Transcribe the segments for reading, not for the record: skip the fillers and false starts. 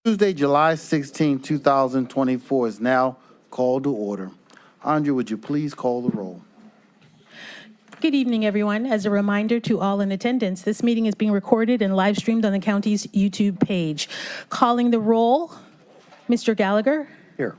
Tuesday, July 16, 2024 is now called to order. Andrea, would you please call the roll? Good evening, everyone. As a reminder to all in attendance, this meeting is being recorded and live streamed on the county's YouTube page. Calling the roll, Mr. Gallagher. Here.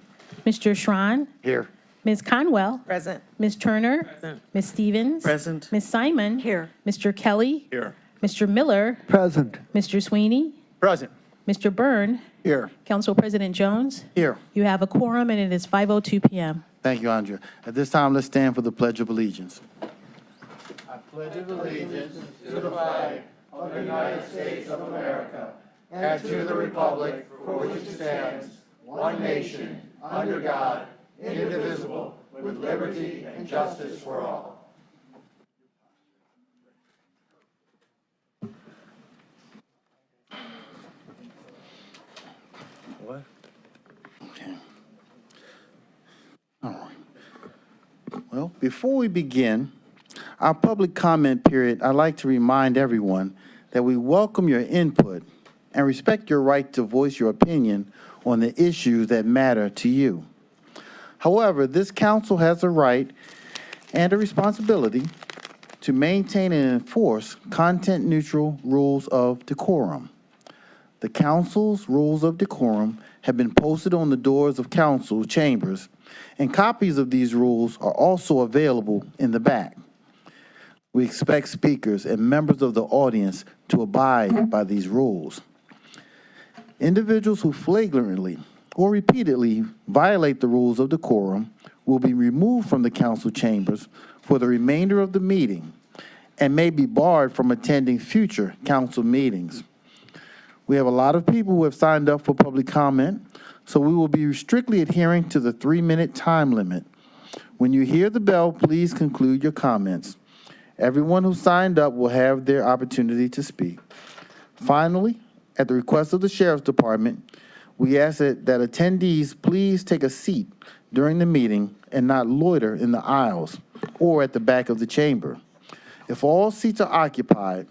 Mr. Schran. Here. Ms. Conwell. Present. Ms. Turner. Present. Ms. Stevens. Present. Ms. Simon. Here. Mr. Kelly. Here. Mr. Miller. Present. Mr. Sweeney. Present. Mr. Byrne. Here. Council President Jones. Here. You have a quorum, and it is 5:02 p.m. Thank you, Andrea. At this time, let's stand for the Pledge of Allegiance. I pledge allegiance to the flag of the United States of America and to the republic for which it stands, one nation, under God, indivisible, with liberty and justice for all. What? Okay. All right. Well, before we begin our public comment period, I'd like to remind everyone that we welcome your input and respect your right to voice your opinion on the issues that matter to you. However, this council has a right and a responsibility to maintain and enforce content-neutral rules of decorum. The council's rules of decorum have been posted on the doors of council chambers, and copies of these rules are also available in the back. We expect speakers and members of the audience to abide by these rules. Individuals who flagrantly or repeatedly violate the rules of decorum will be removed from the council chambers for the remainder of the meeting and may be barred from attending future council meetings. We have a lot of people who have signed up for public comment, so we will be strictly adhering to the 3-minute time limit. When you hear the bell, please conclude your comments. Everyone who signed up will have their opportunity to speak. Finally, at the request of the Sheriff's Department, we ask that attendees please take a seat during the meeting and not loiter in the aisles or at the back of the chamber. If all seats are occupied,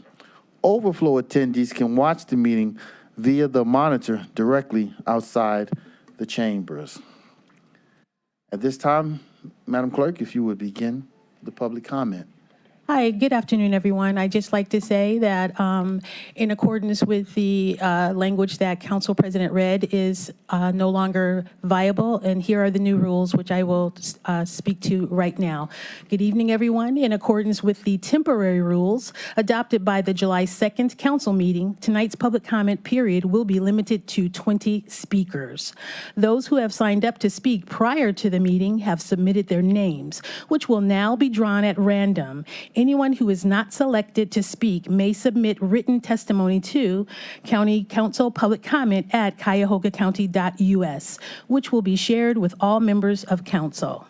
overflow attendees can watch the meeting via the monitor directly outside the chambers. At this time, Madam Clerk, if you would begin the public comment. Hi, good afternoon, everyone. I'd just like to say that in accordance with the language that Council President read is no longer viable, and here are the new rules, which I will speak to right now. Good evening, everyone. In accordance with the temporary rules adopted by the July 2nd Council meeting, tonight's public comment period will be limited to 20 speakers. Those who have signed up to speak prior to the meeting have submitted their names, which will now be drawn at random. Anyone who is not selected to speak may submit written testimony to County Council Public Comment at cuyahogacounty.us, which will be shared with all members of council.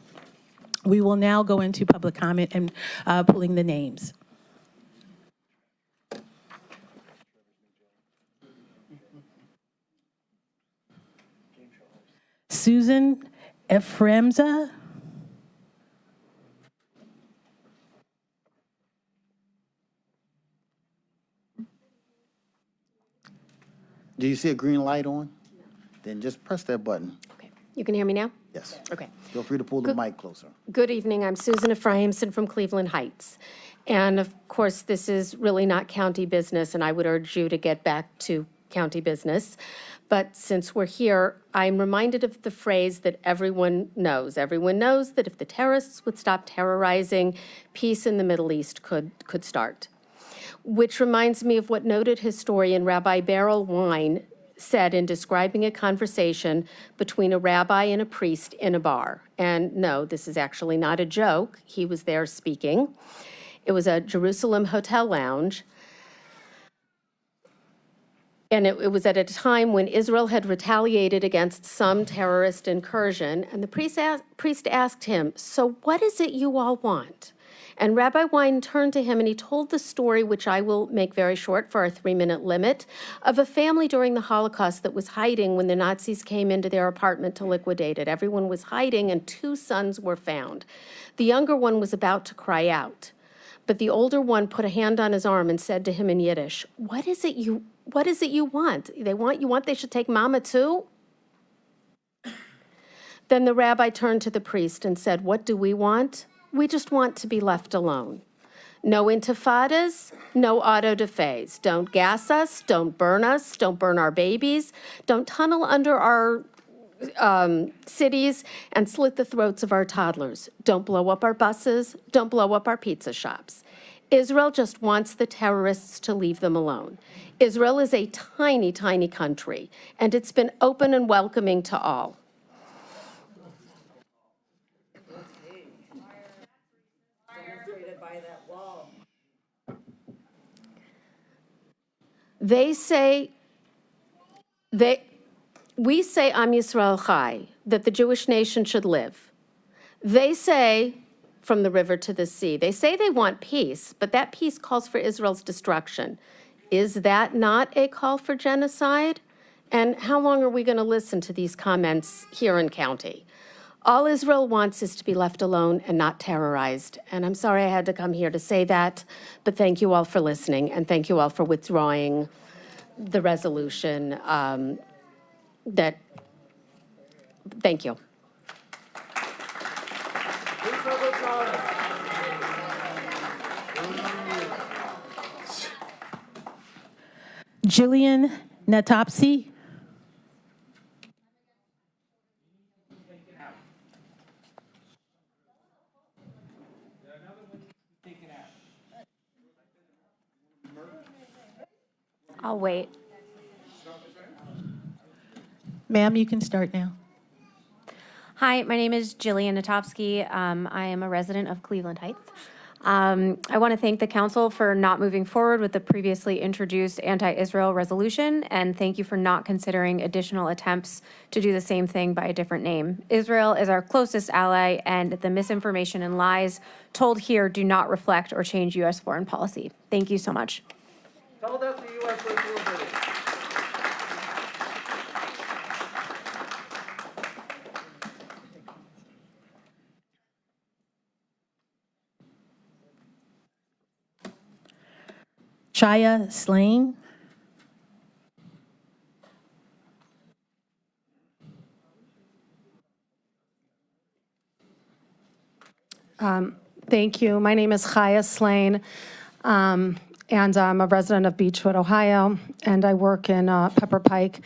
We will now go into public comment and pulling the names. Susan Efremza. Do you see a green light on? Then just press that button. Okay. You can hear me now? Yes. Okay. Feel free to pull the mic closer. Good evening. I'm Susan Ephraimson from Cleveland Heights. And of course, this is really not county business, and I would urge you to get back to county business. But since we're here, I'm reminded of the phrase that everyone knows. Everyone knows that if the terrorists would stop terrorizing, peace in the Middle East could start. Which reminds me of what noted historian Rabbi Beryl Wine said in describing a conversation between a rabbi and a priest in a bar. And no, this is actually not a joke. He was there speaking. It was a Jerusalem hotel lounge. And it was at a time when Israel had retaliated against some terrorist incursion. And the priest asked him, "So what is it you all want?" And Rabbi Wine turned to him and he told the story, which I will make very short for our 3-minute limit, of a family during the Holocaust that was hiding when the Nazis came into their apartment to liquidate it. Everyone was hiding and 2 sons were found. The younger one was about to cry out, But the older one put a hand on his arm and said to him in Yiddish, what is it you want? They should take mama too? Then the rabbi turned to the priest and said, what do we want? We just want to be left alone. No intifadas, no auto da fes. Don't gas us, don't burn our babies, don't tunnel under our cities and slit the throats of our toddlers. Don't blow up our buses, don't blow up our pizza shops. Israel just wants the terrorists to leave them alone. Israel is a tiny, tiny country, and it's been open and welcoming to all. We say Am Yisrael Chai, that the Jewish nation should live. They say, from the river to the sea, they say they want peace, but that peace calls for Israel's destruction. Is that not a call for genocide? And how long are we going to listen to these comments here in county? All Israel wants is to be left alone and not terrorized. And I'm sorry I had to come here to say that, but thank you all for listening, and thank you all for withdrawing the resolution. Thank you. Jillian Natopsy. I'll wait. Ma'am, you can start now. Hi, my name is Jillian Natopsky. I am a resident of Cleveland Heights. I want to thank the council for not moving forward with the previously introduced anti-Israel resolution, and thank you for not considering additional attempts to do the same thing by a different name. Israel is our closest ally, and the misinformation and lies told here do not reflect or change U.S. foreign policy. Thank you so much. Tell that to U.S. recruiters. Chaya Slane. Thank you. My name is Chaya Slane, and I'm a resident of Beechwood, Ohio, and I work in Pepper Pike.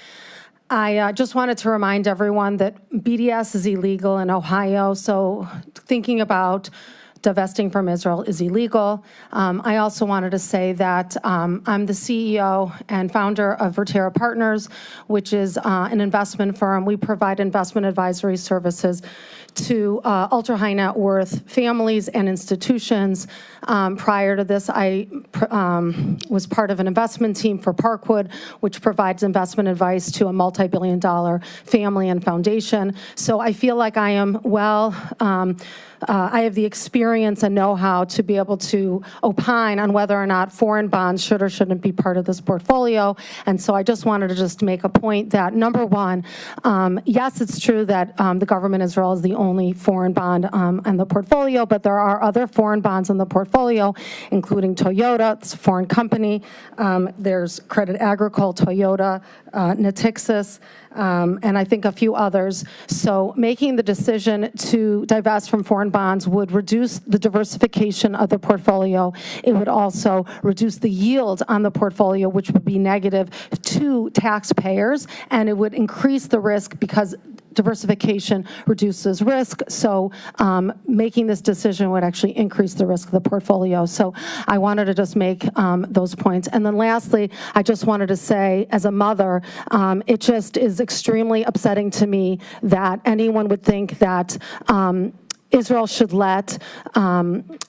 I just wanted to remind everyone that BDS is illegal in Ohio, so thinking about divesting from Israel is illegal. I also wanted to say that I'm the CEO and founder of Vertera Partners, which is an investment firm. We provide investment advisory services to ultra-high net worth families and institutions. Prior to this, I was part of an investment team for Parkwood, which provides investment advice to a multi-billion-dollar family and foundation. So I feel like I am I have the experience and know-how to be able to opine on whether or not foreign bonds should or shouldn't be part of this portfolio. And so I just wanted to just make a point that, number one, yes, it's true that the government Israel is the only foreign bond in the portfolio, but there are other foreign bonds in the portfolio, including Toyota, it's a foreign company. There's Credit Agricole, Toyota, Natixis, and I think a few others. So making the decision to divest from foreign bonds would reduce the diversification of the portfolio. It would also reduce the yield on the portfolio, which would be negative to taxpayers, and it would increase the risk because diversification reduces risk. So making this decision would actually increase the risk of the portfolio. So I wanted to just make those points. And then lastly, I just wanted to say, as a mother, it just is extremely upsetting to me that anyone would think that Israel should let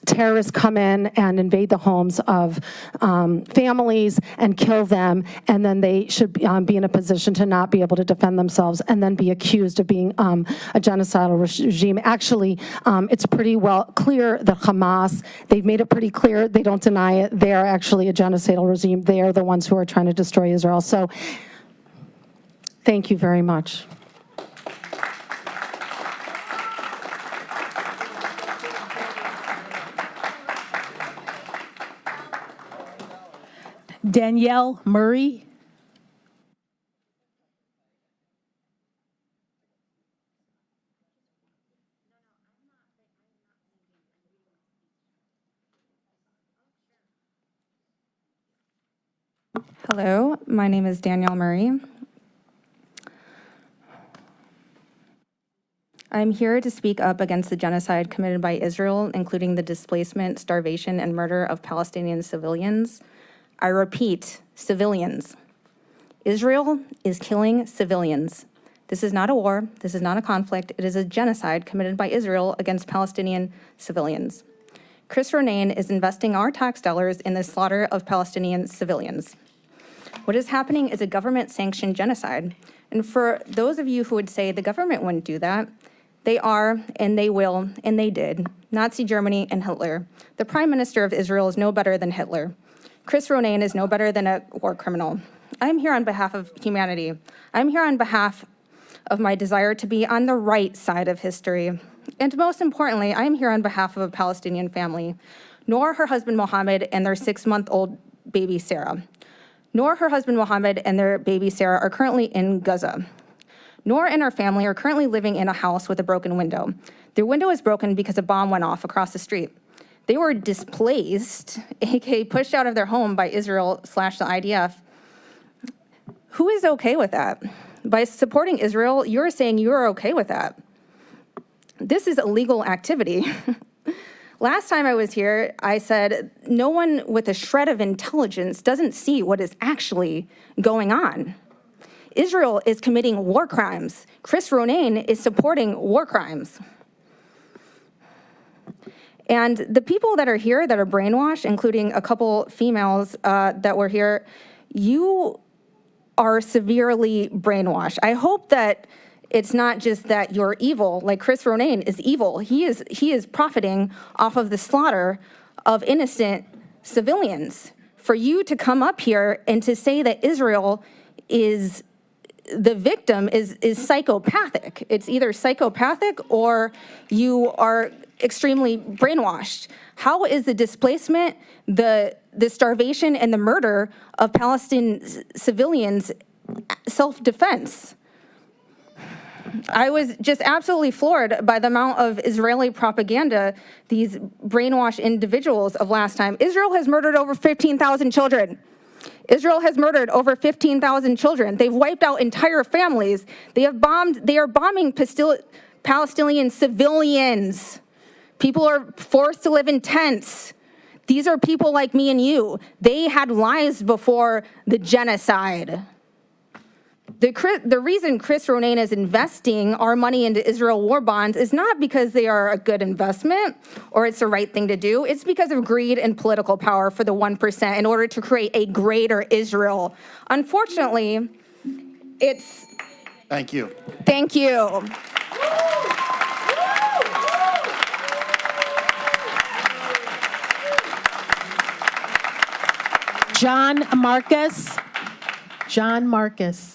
terrorists come in and invade the homes of families and kill them, and then they should be in a position to not be able to defend themselves and then be accused of being a genocidal regime. Actually, it's pretty well clear that Hamas, they've made it pretty clear, they don't deny it, they are actually a genocidal regime. They are the ones who are trying to destroy Israel. So thank you very much. Danielle Murray. Hello, my name is Danielle Murray. I'm here to speak up against the genocide committed by Israel, including the displacement, starvation, and murder of Palestinian civilians. I repeat, civilians. Israel is killing civilians. This is not a war. This is not a conflict. It is a genocide committed by Israel against Palestinian civilians. Chris Ronayne is investing our tax dollars in the slaughter of Palestinian civilians. What is happening is a government-sanctioned genocide. And for those of you who would say the government wouldn't do that, they are, and they will, and they did. Nazi Germany and Hitler. The Prime Minister of Israel is no better than Hitler. Chris Ronayne is no better than a war criminal. I'm here on behalf of humanity. I'm here on behalf of my desire to be on the right side of history. And most importantly, I'm here on behalf of a Palestinian family. Noor, her husband Mohammed, and their 6-month-old baby Sarah. Noor, her husband Mohammed, and their baby Sarah are currently in Gaza. Noor and her family are currently living in a house with a broken window. Their window is broken because a bomb went off across the street. They were displaced, aka pushed out of their home by Israel/the IDF. Who is okay with that? By supporting Israel, you're saying you're okay with that. This is illegal activity. Last time I was here, I said, no one with a shred of intelligence doesn't see what is actually going on. Israel is committing war crimes. Chris Ronayne is supporting war crimes. And the people that are here that are brainwashed, including a couple females that were here, you are severely brainwashed. I hope that it's not just that you're evil, like Chris Ronayne is evil. He is profiting off of the slaughter of innocent civilians. For you to come up here and to say that Israel is the victim is psychopathic. It's either psychopathic or you are extremely brainwashed. How is the displacement, the starvation, and the murder of Palestinian civilians self-defense? I was just absolutely floored by the amount of Israeli propaganda, these brainwashed individuals of last time. Israel has murdered over 15,000 children. Israel has murdered over 15,000 children. They've wiped out entire families. They are bombing Palestinian civilians. People are forced to live in tents. These are people like me and you. They had lives before the genocide. The reason Chris Ronayne is investing our money into Israel war bonds is not because they are a good investment or it's the right thing to do. It's because of greed and political power for the 1% in order to create a greater Israel. Unfortunately, it's... Thank you. Thank you. John Marcus. John Marcus.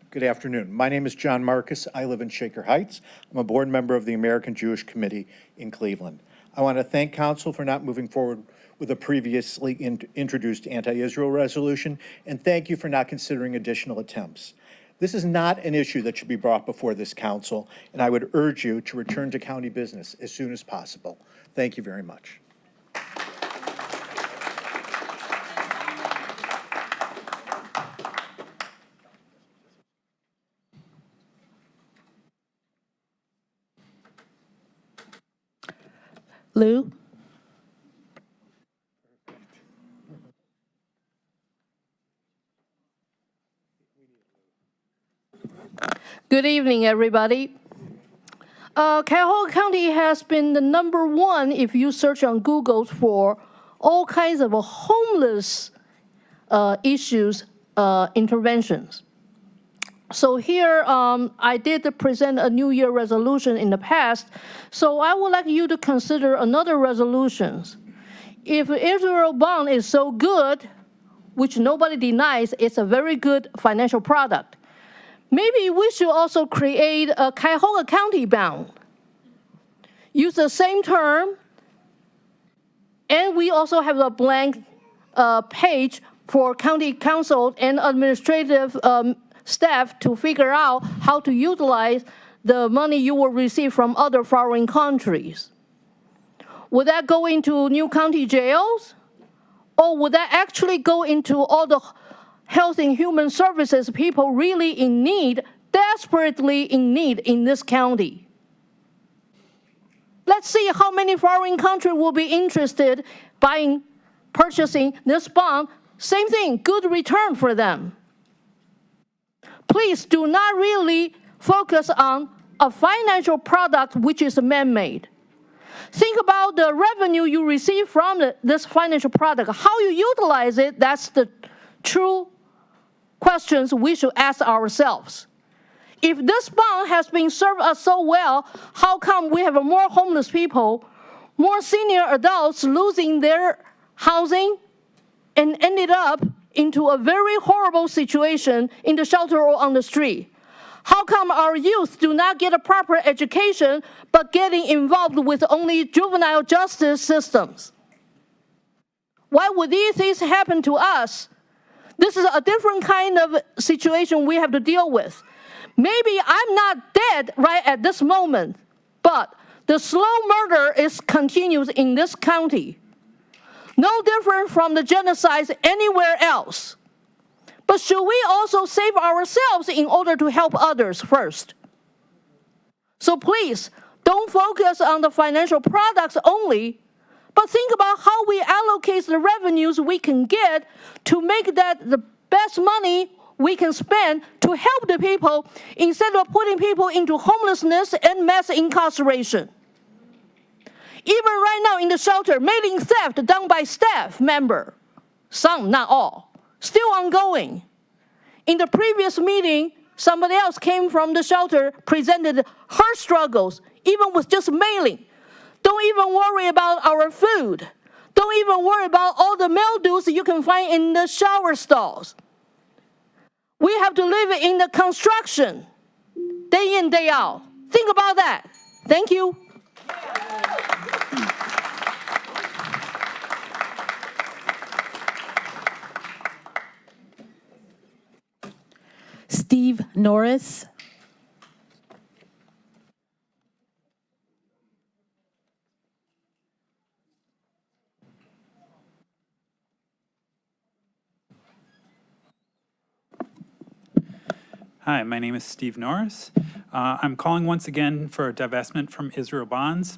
Good afternoon. My name is John Marcus. I live in Shaker Heights. I'm a board member of the American Jewish Committee in Cleveland. I want to thank Council for not moving forward with a previously introduced anti-Israel resolution, and thank you for not considering additional attempts. This is not an issue that should be brought before this Council, and I would urge you to return to county business as soon as possible. Thank you very much. Lou? Good evening, everybody. Calhoun County has been the #1 if you search on Google for all kinds of homeless issues, interventions. So here, I did present a New Year resolution in the past, so I would like you to consider another resolution. If Israel bond is so good, which nobody denies, it's a very good financial product, maybe we should also create a Cuyahoga County bound. Use the same term, and we also have a blank page for county council and administrative staff to figure out how to utilize the money you will receive from other foreign countries. Would that go into new county jails? Or would that actually go into all the health and human services people really in need, desperately in need in this county? Let's see how many foreign countries will be interested in purchasing this bond. Same thing, good return for them. Please do not really focus on a financial product which is man-made. Think about the revenue you receive from this financial product. How you utilize it, that's the true questions we should ask ourselves. If this bond has been served us so well, how come we have more homeless people, more senior adults losing their housing and ended up into a very horrible situation in the shelter or on the street? How come our youth do not get a proper education but getting involved with only juvenile justice systems? Why would these things happen to us? This is a different kind of situation we have to deal with. Maybe I'm not dead right at this moment, but the slow murder continues in this county. No different from the genocide anywhere else. But should we also save ourselves in order to help others first? So please, don't focus on the financial products only, but think about how we allocate the revenues we can get to make that the best money we can spend to help the people instead of putting people into homelessness and mass incarceration. Even right now in the shelter, mailing theft done by staff member, some, not all, still ongoing. In the previous meeting, somebody else came from the shelter, presented her struggles, even with just mailing. Don't even worry about our food. Don't even worry about all the mildews you can find in the shower stalls. We have to live in the construction, day in, day out. Think about that. Thank you. Steve Norris. Hi, my name is Steve Norris. I'm calling once again for a divestment from Israel bonds.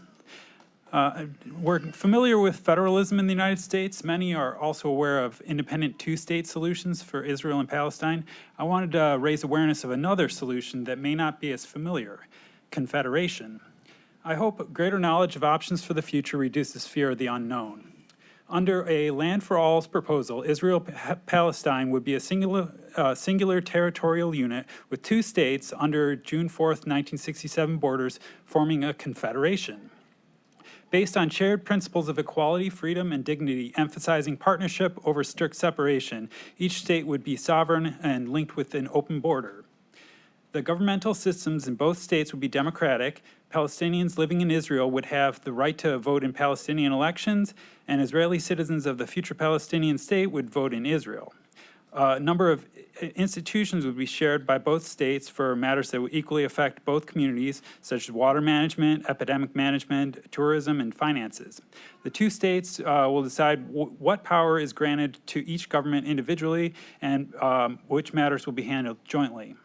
We're familiar with federalism in the United States. Many are also aware of independent two-state solutions for Israel and Palestine. I wanted to raise awareness of another solution that may not be as familiar, confederation. I hope greater knowledge of options for the future reduces fear of the unknown. Under a Land for All's proposal, Israel-Palestine would be a singular territorial unit with two states under June 4th, 1967 borders, forming a confederation. Based on shared principles of equality, freedom, and dignity, emphasizing partnership over strict separation, each state would be sovereign and linked with an open border. The governmental systems in both states would be democratic. Palestinians living in Israel would have the right to vote in Palestinian elections, and Israeli citizens of the future Palestinian state would vote in Israel. A number of institutions would be shared by both states for matters that would equally affect both communities, such as water management, epidemic management, tourism, and finances. The two states will decide what power is granted to each government individually and which matters will be handled jointly.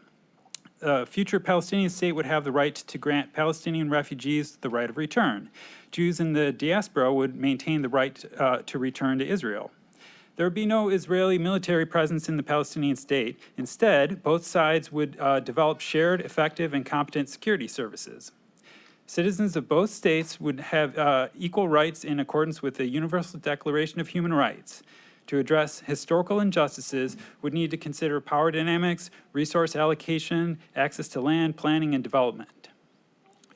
A future Palestinian state would have the right to grant Palestinian refugees the right of return. Jews in the diaspora would maintain the right to return to Israel. There would be no Israeli military presence in the Palestinian state. Instead, both sides would develop shared, effective, and competent security services. Citizens of both states would have equal rights in accordance with the Universal Declaration of Human Rights. To address historical injustices, would need to consider power dynamics, resource allocation, access to land, planning, and development.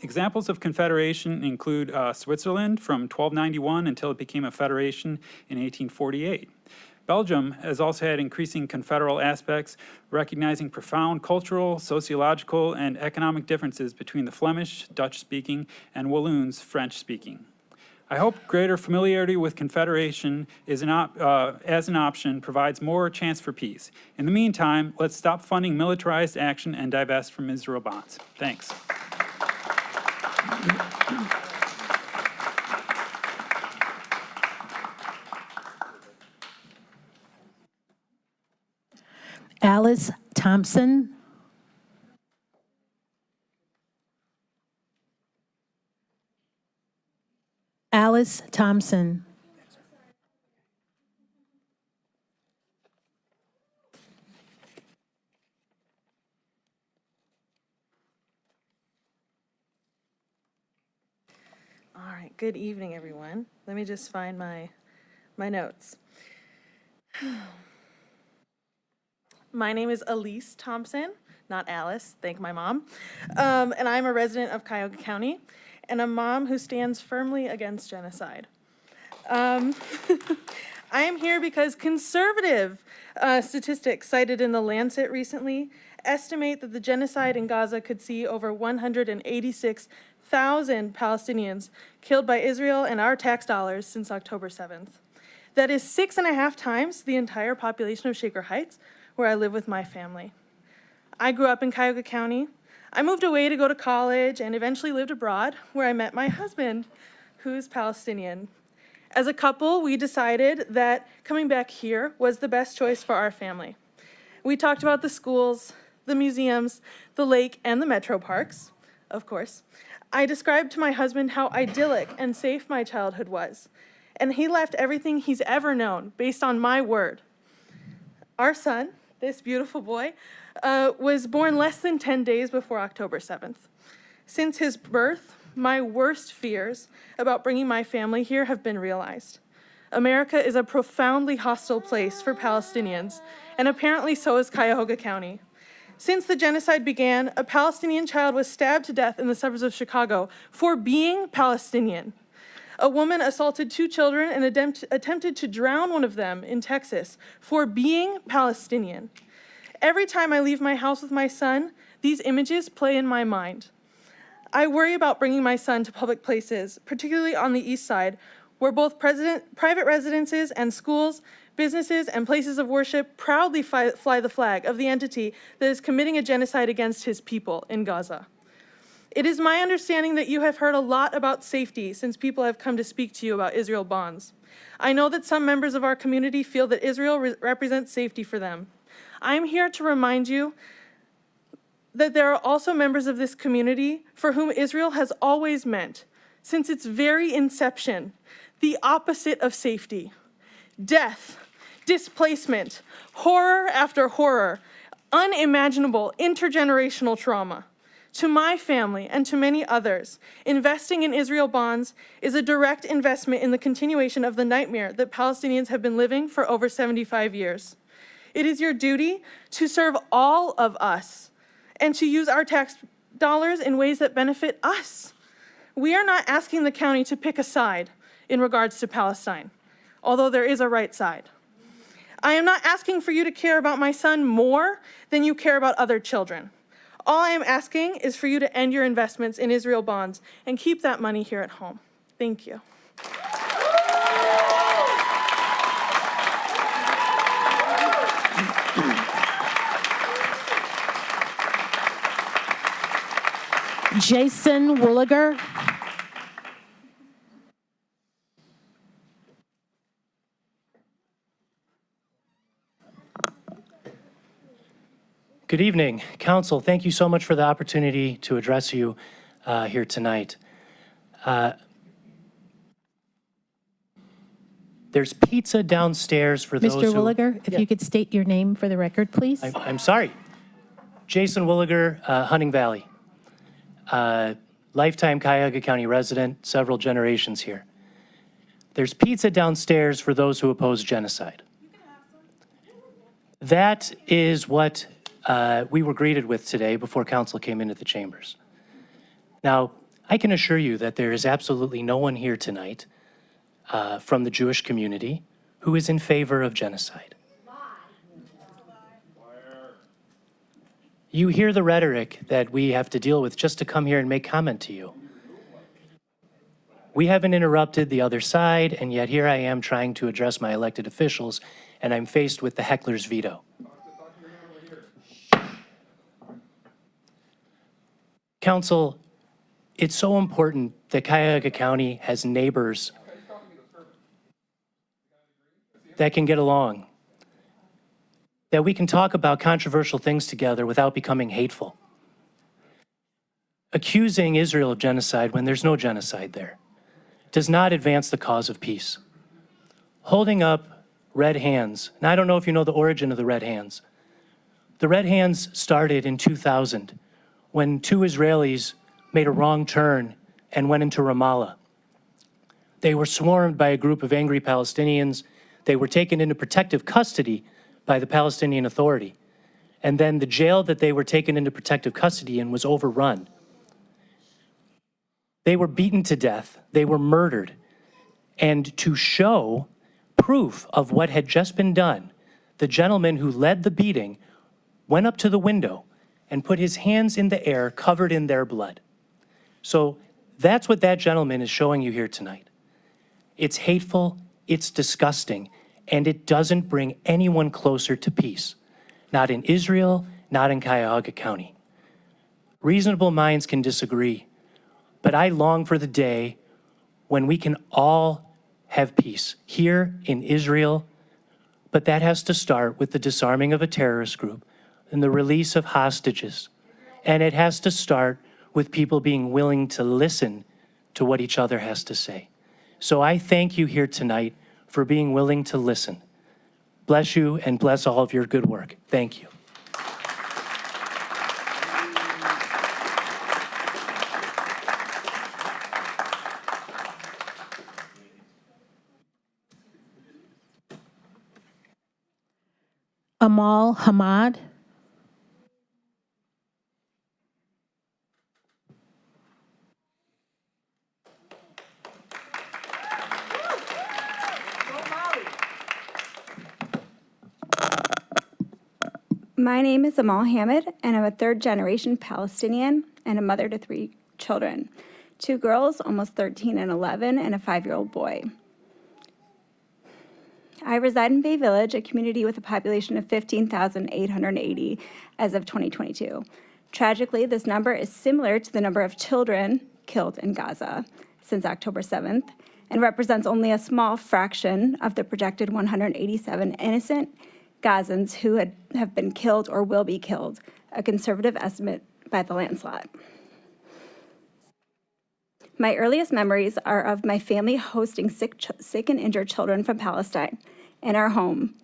Examples of confederation include Switzerland from 1291 until it became a federation in 1848. Belgium has also had increasing confederal aspects, recognizing profound cultural, sociological, and economic differences between the Flemish, Dutch-speaking, and Walloons, French-speaking. I hope greater familiarity with Confederation as an option provides more chance for peace. In the meantime, let's stop funding militarized action and divest from Israel bonds. Thanks. Alice Thompson. Alice Thompson. All right, good evening, everyone. Let me just find my notes. My name is Elise Thompson, not Alice, thank my mom. And I'm a resident of Cuyahoga County and a mom who stands firmly against genocide. I am here because conservative statistics cited in the Lancet recently estimate that the genocide in Gaza could see over 186,000 Palestinians killed by Israel and our tax dollars since October 7th. That is 6.5 times the entire population of Shaker Heights, where I live with my family. I grew up in Cuyahoga County. I moved away to go to college and eventually lived abroad, where I met my husband, who's Palestinian. As a couple, we decided that coming back here was the best choice for our family. We talked about the schools, the museums, the lake, and the metro parks, of course. I described to my husband how idyllic and safe my childhood was, and he left everything he's ever known based on my word. Our son, this beautiful boy, was born less than 10 days before October 7th. Since his birth, my worst fears about bringing my family here have been realized. America is a profoundly hostile place for Palestinians, and apparently so is Cuyahoga County. Since the genocide began, a Palestinian child was stabbed to death in the suburbs of Chicago for being Palestinian. A woman assaulted 2 children and attempted to drown one of them in Texas for being Palestinian. Every time I leave my house with my son, these images play in my mind. I worry about bringing my son to public places, particularly on the east side, where both private residences and schools, businesses, and places of worship proudly fly the flag of the entity that is committing a genocide against his people in Gaza. It is my understanding that you have heard a lot about safety since people have come to speak to you about Israel bonds. I know that some members of our community feel that Israel represents safety for them. I am here to remind you that there are also members of this community for whom Israel has always meant, since its very inception, the opposite of safety. Death, displacement, horror after horror, unimaginable intergenerational trauma. To my family and to many others, investing in Israel bonds is a direct investment in the continuation of the nightmare that Palestinians have been living for over 75 years. It is your duty to serve all of us and to use our tax dollars in ways that benefit us. We are not asking the county to pick a side in regards to Palestine, although there is a right side. I am not asking for you to care about my son more than you care about other children. All I am asking is for you to end your investments in Israel bonds and keep that money here at home. Thank you. Jason Wooliger. Good evening, Council. Thank you so much for the opportunity to address you here tonight. There's pizza downstairs for those Mr. who... Wooliger, if you could state your name for the record, please. I'm sorry. Jason Wooliger, Hunting Valley. Lifetime Cuyahoga County resident, several generations here. There's pizza downstairs for those who oppose genocide. That is what we were greeted with today before council came into the chambers. Now, I can assure you that there is absolutely no one here tonight from the Jewish community who is in favor of genocide. You hear the rhetoric that we have to deal with just to come here and make comment to you. We haven't interrupted the other side, and yet here I am trying to address my elected officials, and I'm faced with the heckler's veto. Council, it's so important that Cuyahoga County has neighbors that can get along, that we can talk about controversial things together without becoming hateful. Accusing Israel of genocide when there's no genocide there does not advance the cause of peace. Holding up red hands, and I don't know if you know the origin of the red hands. The red hands started in 2000 when two Israelis made a wrong turn and went into Ramallah. They were swarmed by a group of angry Palestinians. They were taken into protective custody by the Palestinian Authority. And then the jail that they were taken into protective custody in was overrun. They were beaten to death. They were murdered. And to show proof of what had just been done, the gentleman who led the beating went up to the window and put his hands in the air covered in their blood. So that's what that gentleman is showing you here tonight. It's hateful, it's disgusting, and it doesn't bring anyone closer to peace. Not in Israel, not in Cuyahoga County. Reasonable minds can disagree, but I long for the day when we can all have peace here in Israel, but that has to start with the disarming of a terrorist group and the release of hostages. And it has to start with people being willing to listen to what each other has to say. So I thank you here tonight for being willing to listen. Bless you and bless all of your good work. Thank you. Amal Hamad. My name is Amal Hamid, and I'm a third-generation Palestinian and a mother to 3 children, 2 girls, almost 13 and 11, and a 5-year-old boy. I reside in Bay Village, a community with a population of 15,880 as of 2022. Tragically, this number is similar to the number of children killed in Gaza since October 7th and represents only a small fraction of the projected 187 innocent Gazans who have been killed or will be killed, a conservative estimate by the Landslot. My earliest memories are of my family hosting sick and injured children from Palestine in our home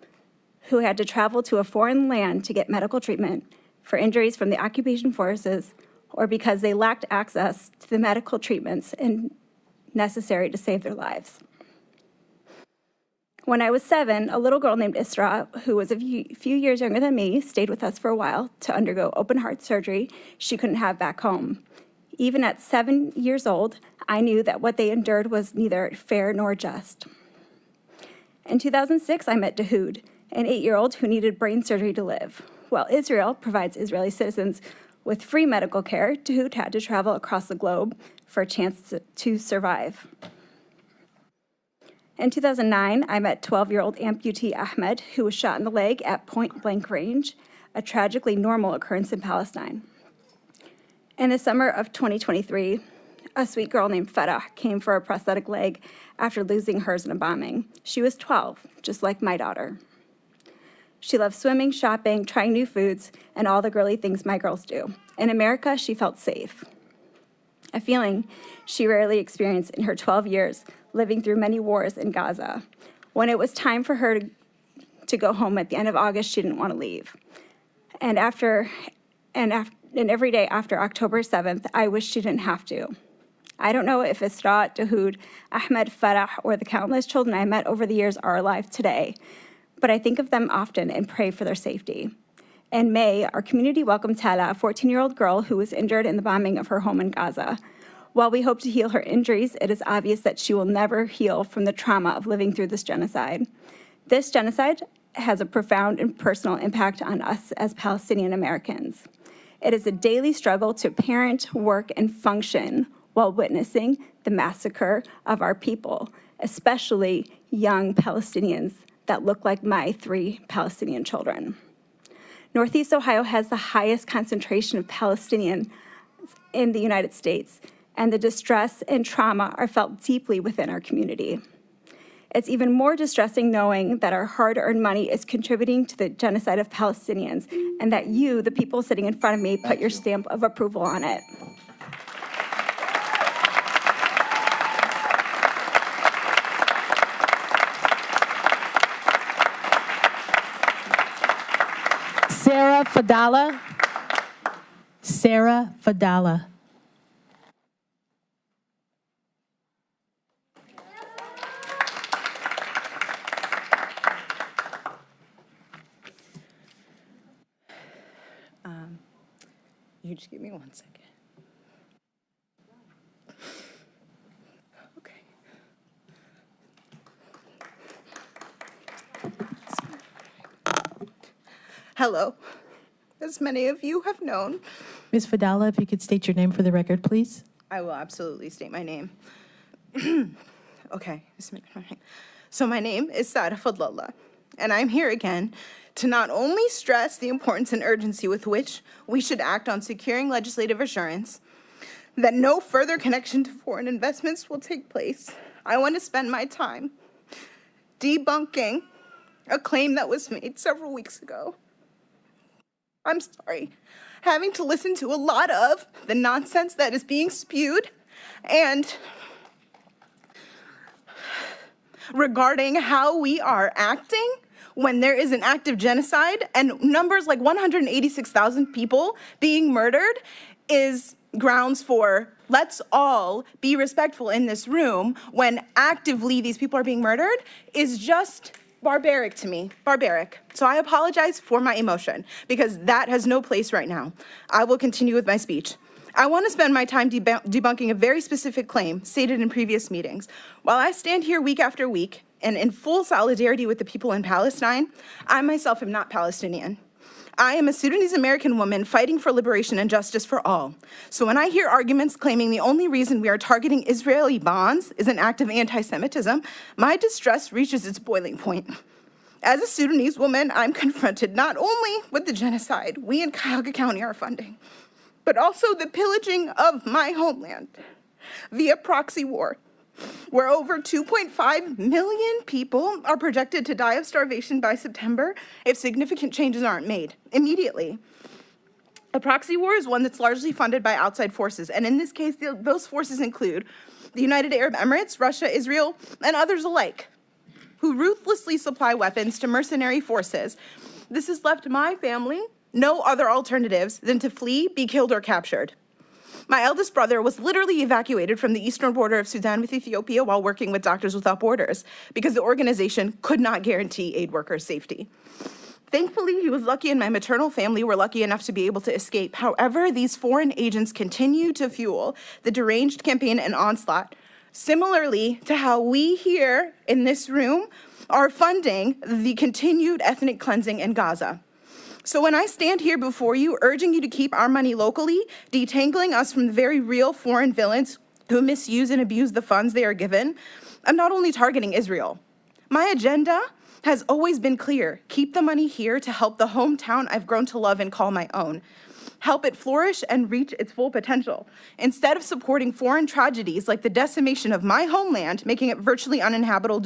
who had to travel to a foreign land to get medical treatment for injuries from the occupation forces or because they lacked access to the medical treatments necessary to save their lives. When I was 7, a little girl named Isra, who was a few years younger than me, stayed with us for a while to undergo open heart surgery she couldn't have back home. Even at 7 years old, I knew that what they endured was neither fair nor just. In 2006, I met Dahoud, an 8-year-old who needed brain surgery to live. While Israel provides Israeli citizens with free medical care, Dahoud had to travel across the globe for a chance to survive. In 2009, I met 12-year-old amputee Ahmed, who was shot in the leg at point-blank range, a tragically normal occurrence in Palestine. In the summer of 2023, a sweet girl named Farah came for a prosthetic leg after losing hers in a bombing. She was 12, just like my daughter. She loved swimming, shopping, trying new foods, and all the girly things my girls do. In America, she felt safe, a feeling she rarely experienced in her 12 years living through many wars in Gaza. When it was time for her to go home at the end of August, she didn't want to leave. And every day after October 7th, I wished she didn't have to. I don't know if Isra, Dahoud, Ahmed, Farah, or the countless children I met over the years are alive today, but I think of them often and pray for their safety. In May, our community welcomed Tala, a 14-year-old girl who was injured in the bombing of her home in Gaza. While we hope to heal her injuries, it is obvious that she will never heal from the trauma of living through this genocide. This genocide has a profound and personal impact on us as Palestinian Americans. It is a daily struggle to parent, work, and function while witnessing the massacre of our people, especially young Palestinians that look like my 3 Palestinian children. Northeast Ohio has the highest concentration of Palestinians in the United States, and the distress and trauma are felt deeply within our community. It's even more distressing knowing that our hard-earned money is contributing to the genocide of Palestinians, and that you, the people sitting in front of me, put your stamp of approval on it. Sarah Fadala. Sarah Fadala. You just give me 1 second. Okay. Hello. As many of you have known, Ms. Fadala, if you could state your name for the record, please. I will absolutely state my name. Okay. So my name is Sarah Fadlallah, and I'm here again to not only stress the importance and urgency with which we should act on securing legislative assurance that no further connection to foreign investments will take place, I want to spend my time debunking a claim that was made several weeks ago. I'm sorry, having to listen to a lot of the nonsense that is being spewed and regarding how we are acting when there is an active genocide and numbers like 186,000 people being murdered is grounds for let's all be respectful in this room when actively these people are being murdered is just barbaric to me, barbaric. So I apologize for my emotion because that has no place right now. I will continue with my speech. I want to spend my time debunking a very specific claim stated in previous meetings. While I stand here week after week and in full solidarity with the people in Palestine, I myself am not Palestinian. I am a Sudanese American woman fighting for liberation and justice for all. So when I hear arguments claiming the only reason we are targeting Israeli bonds is an act of anti-Semitism, my distress reaches its boiling point. As a Sudanese woman, I'm confronted not only with the genocide we in Cuyahoga County are funding, but also the pillaging of my homeland via proxy war, where over 2.5 million people are projected to die of starvation by September if significant changes aren't made immediately. A proxy war is one that's largely funded by outside forces, and in this case, those forces include the United Arab Emirates, Russia, Israel, and others alike, who ruthlessly supply weapons to mercenary forces. This has left my family no other alternatives than to flee, be killed, or captured. My eldest brother was literally evacuated from the eastern border of Sudan with Ethiopia while working with Doctors Without Borders because the organization could not guarantee aid workers' safety. Thankfully, he was lucky and my maternal family were lucky enough to be able to escape. However, these foreign agents continue to fuel the deranged campaign and onslaught, similarly to how we here in this room are funding the continued ethnic cleansing in Gaza. So when I stand here before you, urging you to keep our money locally, detangling us from the very real foreign villains who misuse and abuse the funds they are given, I'm not only targeting Israel. My agenda has always been clear. Keep the money here to help the hometown I've grown to love and call my own. Help it flourish and reach its full potential, instead of supporting foreign tragedies like the decimation of my homeland, making it virtually uninhabitable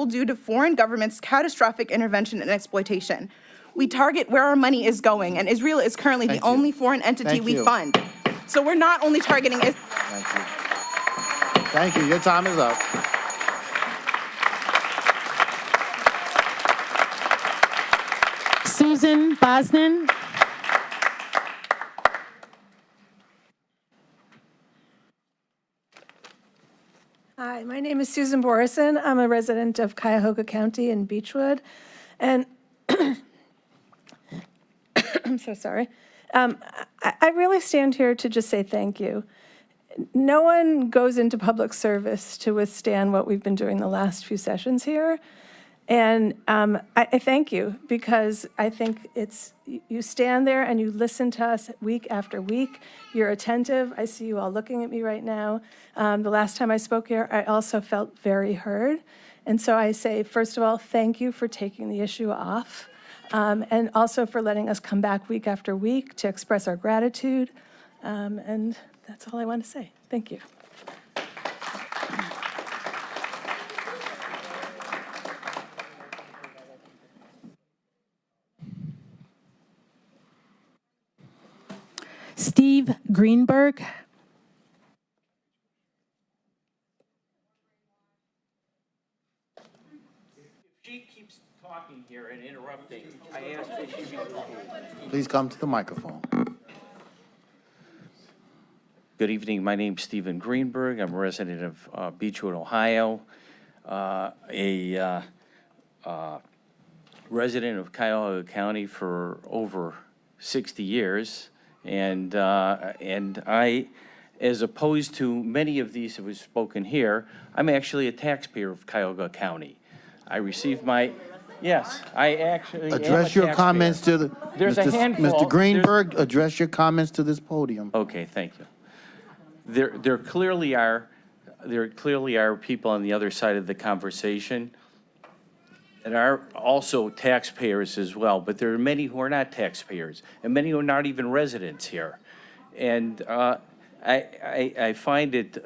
due to foreign governments' catastrophic intervention and exploitation. We target where our money is going, and Israel is currently the only foreign entity we fund. So we're not only targeting Israel. Thank you. Thank you. Your time is up. Susan Bosnan. Hi, my name is Susan Borison. I'm a resident of Cuyahoga County in Beechwood. And I'm so sorry. I really stand here to just say thank you. No one goes into public service to withstand what we've been doing the last few sessions here. And I thank you, because I think you stand there and you listen to us week after week. You're attentive. I see you all looking at me right now. The last time I spoke here, I also felt very heard. And so I say, first of all, thank you for taking the issue off, and also for letting us come back week after week to express our gratitude. And that's all I want to say. Thank you. Steve Greenberg. She keeps talking here and interrupting. I asked that she be removed. Please come to the microphone. Good evening. My name's Stephen Greenberg. I'm a resident of Beechwood, Ohio, a resident of Cuyahoga County for over 60 years. And I, as opposed to many of these who have spoken here, I'm actually a taxpayer of Cuyahoga County. I received my, yes, I actually Address your comments to the, There's a handful. Mr. Greenberg, address your comments to this podium. Okay, thank you. There clearly are people on the other side of the conversation that are also taxpayers as well, but there are many who are not taxpayers, and many who are not even residents here. And I find it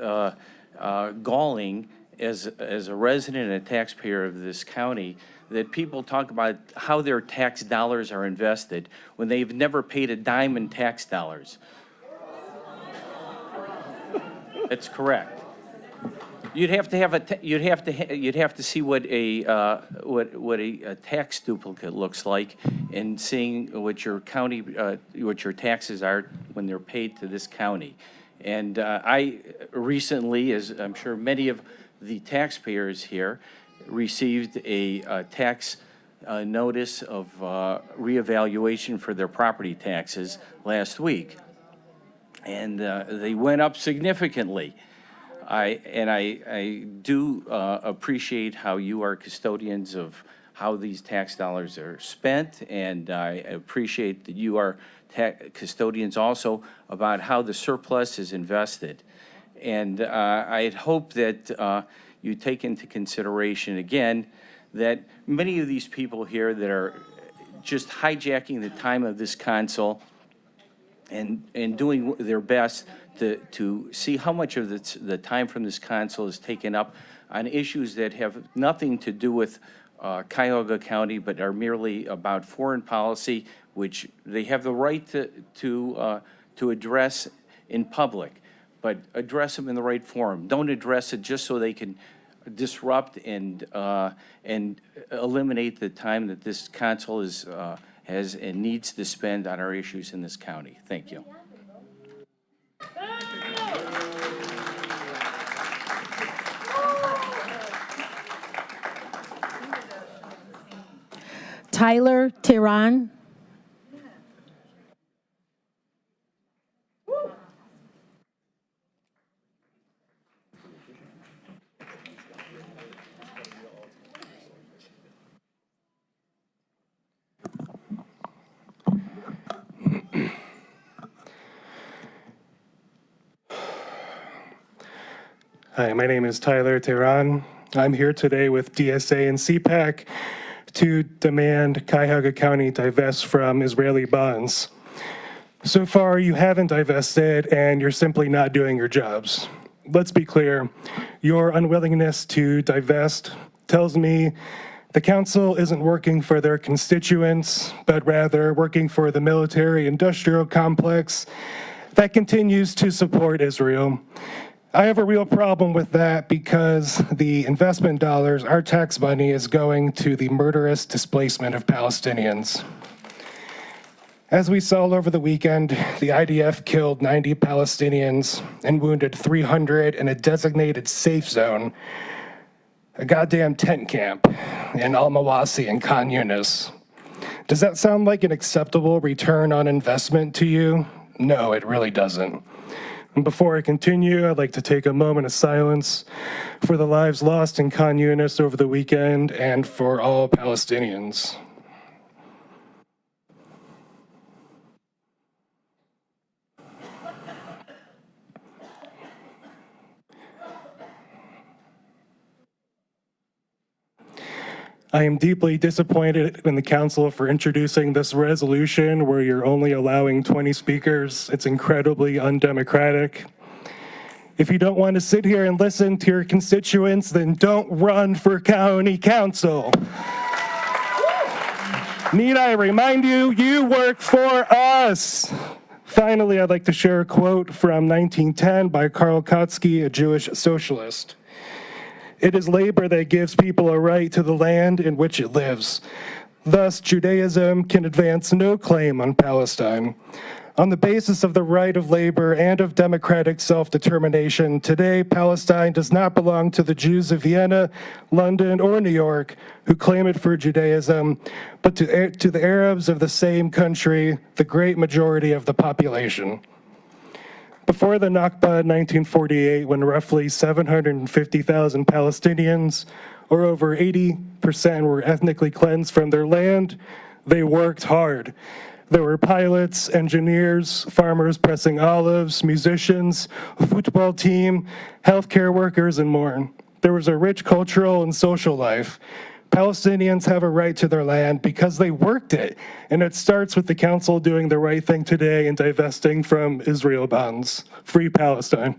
galling as a resident and a taxpayer of this county that people talk about how their tax dollars are invested when they've never paid a dime in tax dollars. That's correct. You'd have to have you'd have to see what a tax duplicate looks like, and seeing what your county what your taxes are when they're paid to this county. And I recently, as I'm sure many of the taxpayers here, received a tax notice of reevaluation for their property taxes last week, and they went up significantly. I do appreciate how you are custodians of how these tax dollars are spent, and I appreciate that you are custodians also about how the surplus is invested. And I hope that you take into consideration again that many of these people here that are just hijacking the time of this council and doing their best to see how much of the time from this council is taken up on issues that have nothing to do with Cuyahoga County, but are merely about foreign policy, which they have the right to address in public, but address them in the right forum. Don't address it just so they can disrupt and eliminate the time that this council has and needs to spend on our issues in this county. Thank you. Tyler Tehran. Hi, my name is Tyler Tehran. I'm here today with DSA and CPAC to demand Cuyahoga County divest from Israeli bonds. So far, you haven't divested, and you're simply not doing your jobs. Let's be clear, your unwillingness to divest tells me the council isn't working for their constituents, but rather working for the military-industrial complex that continues to support Israel. I have a real problem with that because the investment dollars, our tax money, is going to the murderous displacement of Palestinians. As we saw over the weekend, the IDF killed 90 Palestinians and wounded 300 in a designated safe zone, a goddamn tent camp in Al-Mawasi and Khan Yunis. Does that sound like an acceptable return on investment to you? No, it really doesn't. And before I continue, I'd like to take a moment of silence for the lives lost in Khan Yunis over the weekend and for all Palestinians. I am deeply disappointed in the council for introducing this resolution where you're only allowing 20 speakers. It's incredibly undemocratic. If you don't want to sit here and listen to your constituents, then don't run for county council. Need I remind you, you work for us. Finally, I'd like to share a quote from 1910 by Karl Kautsky, a Jewish socialist. It is labor that gives people a right to the land in which it lives. Thus, Judaism can advance no claim on Palestine. On the basis of the right of labor and of democratic self-determination, today Palestine does not belong to the Jews of Vienna, London, or New York who claim it for Judaism, but to the Arabs of the same country, the great majority of the population. Before the Nakba in 1948, when roughly 750,000 Palestinians, or over 80%, were ethnically cleansed from their land, they worked hard. There were pilots, engineers, farmers pressing olives, musicians, a football team, healthcare workers, and more. There was a rich cultural and social life. Palestinians have a right to their land because they worked it, and it starts with the council doing the right thing today and divesting from Israel bonds. Free Palestine.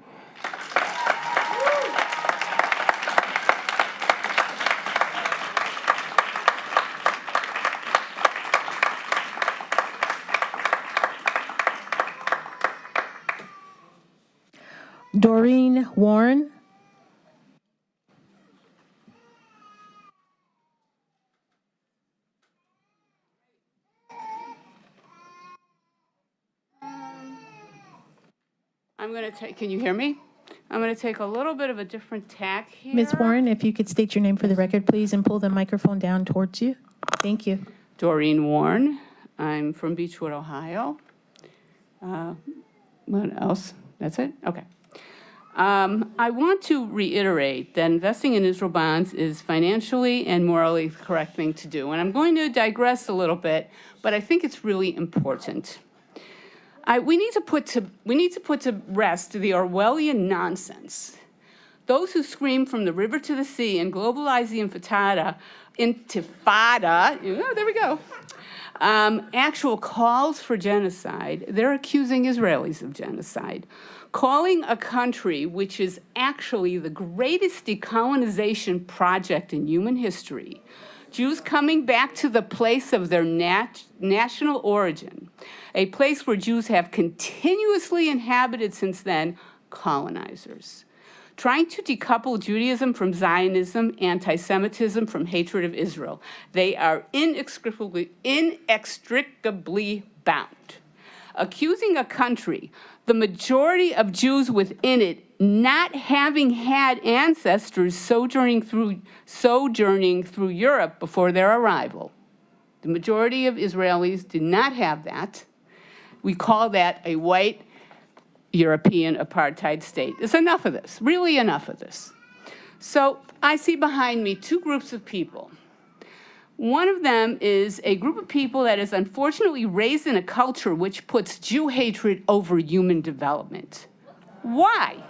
Doreen Warren. I'm going to take, can you hear me? I'm going to take a little bit of a different tack here. Ms. Warren, if you could state your name for the record, please, and pull the microphone down towards you. Thank you. Doreen Warren. I'm from Beechwood, Ohio. What else? That's it? Okay. I want to reiterate that investing in Israel bonds is financially and morally the correct thing to do. And I'm going to digress a little bit, but I think it's really important. We need to put to rest the Orwellian nonsense. Those who scream from the river to the sea and globalize the intifada, there we go, actual calls for genocide, they're accusing Israelis of genocide. Calling a country which is actually the greatest decolonization project in human history, Jews coming back to the place of their national origin, a place where Jews have continuously inhabited since then, colonizers. Trying to decouple Judaism from Zionism, anti-Semitism from hatred of Israel. They are inextricably bound. Accusing a country, the majority of Jews within it not having had ancestors sojourning through Europe before their arrival. The majority of Israelis did not have that. We call that a white European apartheid state. There's enough of this, really enough of this. So I see behind me two groups of people. One of them is a group of people that is unfortunately raised in a culture which puts Jew hatred over human development. Why?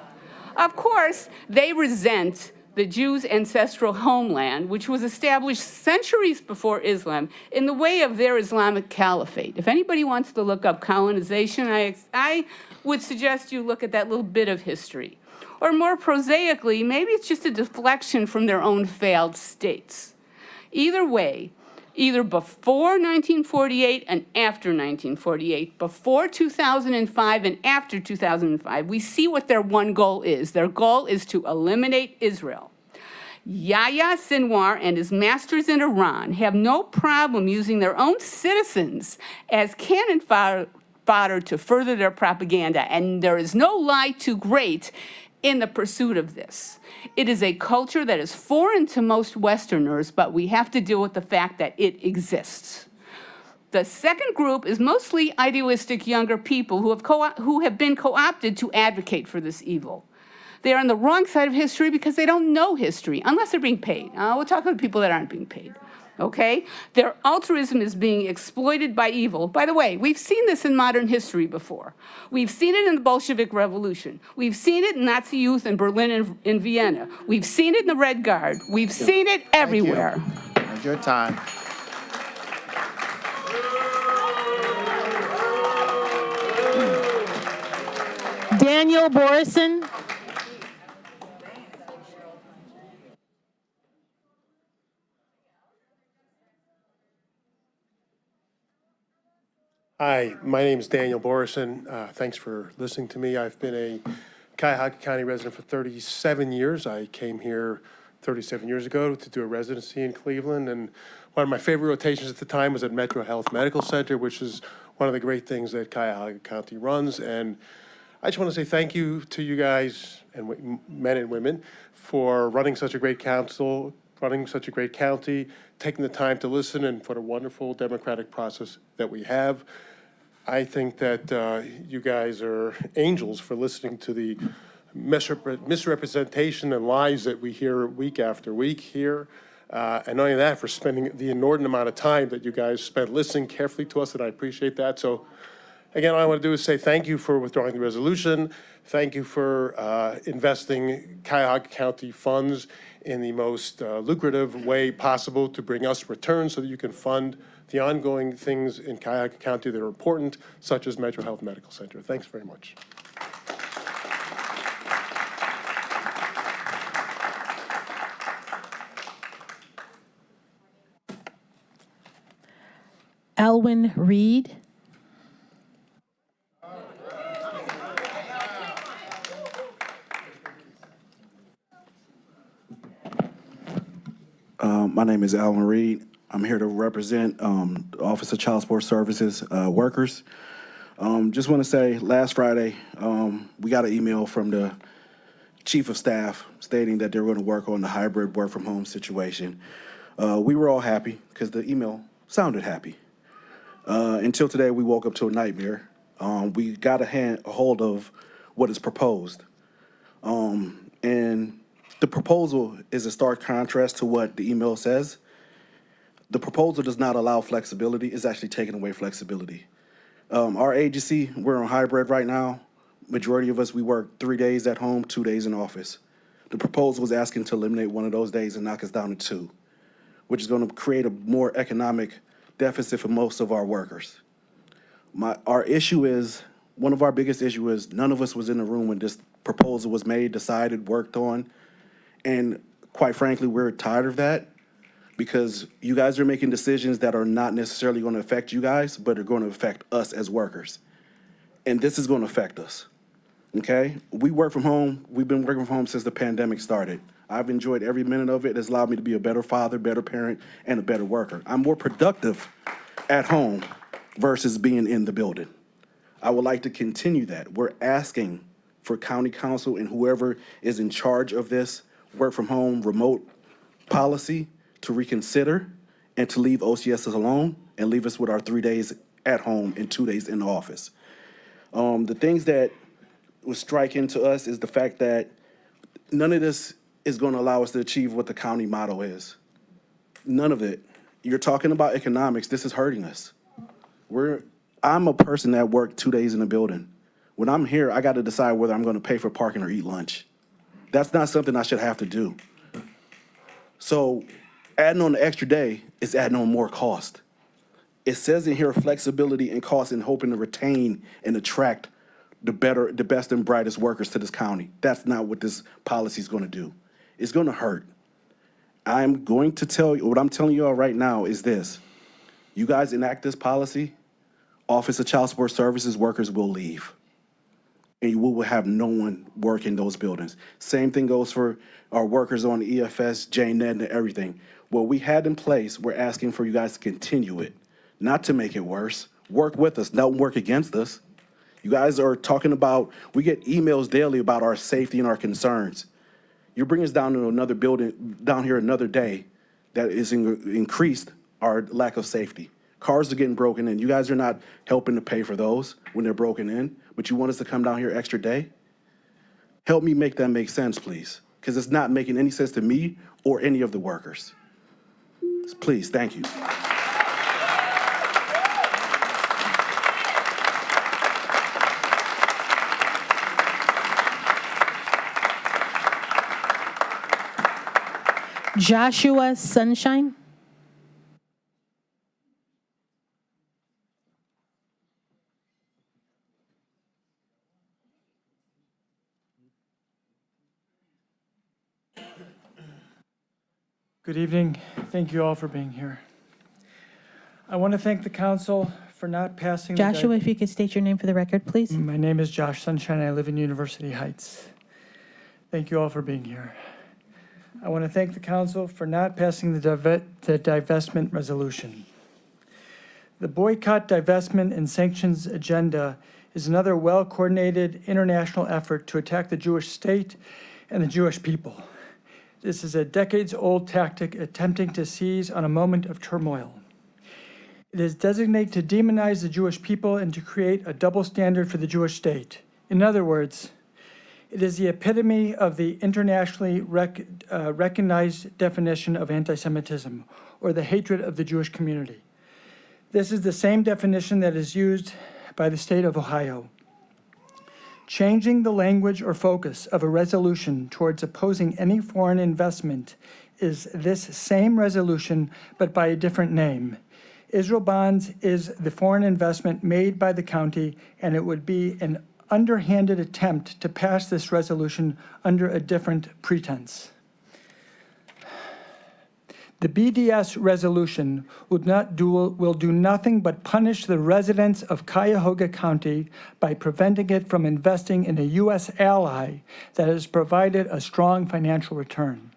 Of course, they resent the Jews' ancestral homeland, which was established centuries before Islam in the way of their Islamic caliphate. If anybody wants to look up colonization, I would suggest you look at that little bit of history. Or more prosaically, maybe it's just a deflection from their own failed states. Either way, either before 1948 and after 1948, before 2005 and after 2005, we see what their one goal is. Their goal is to eliminate Israel. Yahya Sinwar and his masters in Iran have no problem using their own citizens as cannon fodder to further their propaganda, and there is no lie too great in the pursuit of this. It is a culture that is foreign to most Westerners, but we have to deal with the fact that it exists. The second group is mostly idealistic younger people who have been co-opted to advocate for this evil. They are on the wrong side of history because they don't know history, unless they're being paid. We're talking about people that aren't being paid, okay? Their altruism is being exploited by evil. By the way, we've seen this in modern history before. We've seen it in the Bolshevik Revolution. We've seen it in Nazi youth in Berlin and in Vienna. We've seen it in the Red Guard. We've seen it everywhere. Thank you. Your time. Daniel Borison. Hi, my name is Daniel Borison. Thanks for listening to me. I've been a Cuyahoga County resident for 37 years. I came here 37 years ago to do a residency in Cleveland, and one of my favorite rotations at the time was at Metro Health Medical Center, which is one of the great things that Cuyahoga County runs. And I just want to say thank you to you guys, and men and women, for running such a great council, running such a great county, taking the time to listen, and for the wonderful democratic process that we have. I think that you guys are angels for listening to the misrepresentation and lies that we hear week after week here. And not only that, for spending the inordinate amount of time that you guys spent listening carefully to us, and I appreciate that. So again, all I want to do is say thank you for withdrawing the resolution. Thank you for investing Cuyahoga County funds in the most lucrative way possible to bring us returns so that you can fund the ongoing things in Cuyahoga County that are important, such as Metro Health Medical Center. Thanks very much. Alwyn Reed. My name is Alwyn Reed. I'm here to represent the Office of Child Support Services workers. Just want to say, last Friday, we got an email from the Chief of Staff stating that they were going to work on the hybrid work from home situation. We were all happy because the email sounded happy. Until today, we woke up to a nightmare. We got a hold of what is proposed. And the proposal is a stark contrast to what the email says. The proposal does not allow flexibility. It's actually taking away flexibility. Our agency, we're on hybrid right now. Majority of us, we work 3 days at home, 2 days in office. The proposal was asking to eliminate one of those days and knock us down to 2, which is going to create a more economic deficit for most of our workers. Our issue is, one of our biggest issues is none of us was in the room when this proposal was made, decided, worked on. And quite frankly, we're tired of that because you guys are making decisions that are not necessarily going to affect you guys, but are going to affect us as workers. And this is going to affect us, okay? We work from home. We've been working from home since the pandemic started. I've enjoyed every minute of it. It's allowed me to be a better father, better parent, and a better worker. I'm more productive at home versus being in the building. I would like to continue that. We're asking for county council and whoever is in charge of this work from home remote policy to reconsider and to leave OCSs alone and leave us with our 3 days at home and 2 days in the office. The things that was striking to us is the fact that none of this is going to allow us to achieve what the county motto is. None of it. You're talking about economics. This is hurting us. I'm a person that worked 2 days in a building. When I'm here, I got to decide whether I'm going to pay for parking or eat lunch. That's not something I should have to do. So adding on the extra day is adding on more cost. It says in here flexibility and cost and hoping to retain and attract the best and brightest workers to this county. That's not what this policy is going to do. It's going to hurt. I'm going to tell you, what I'm telling you all right now is this. You guys enact this policy, Office of Child Support Services workers will leave. And you will have no one work in those buildings. Same thing goes for our workers on EFS, JNet, and everything. What we had in place, we're asking for you guys to continue it, not to make it worse. Work with us, not work against us. You guys are talking about, we get emails daily about our safety and our concerns. You bring us down to another building, down here another day, that is increased our lack of safety. Cars are getting broken in. You guys are not helping to pay for those when they're broken in, but you want us to come down here extra day? Help me make that make sense, please, because it's not making any sense to me or any of the workers. Please, thank you. Joshua Sunshine. Good evening. Thank you all for being here. I want to thank the council for not passing. Joshua, if you could state your name for the record, please. My name is Josh Sunshine. I live in University Heights. Thank you all for being here. I want to thank the council for not passing the divestment resolution. The boycott, divestment, and sanctions agenda is another well-coordinated international effort to attack the Jewish state and the Jewish people. This is a decades-old tactic attempting to seize on a moment of turmoil. It is designated to demonize the Jewish people and to create a double standard for the Jewish state. In other words, it is the epitome of the internationally recognized definition of anti-Semitism, or the hatred of the Jewish community. This is the same definition that is used by the state of Ohio. Changing the language or focus of a resolution towards opposing any foreign investment is this same resolution, but by a different name. Israel Bonds is the foreign investment made by the county, and it would be an underhanded attempt to pass this resolution under a different pretense. The BDS resolution will do nothing but punish the residents of Cuyahoga County by preventing it from investing in a U.S. ally that has provided a strong financial return.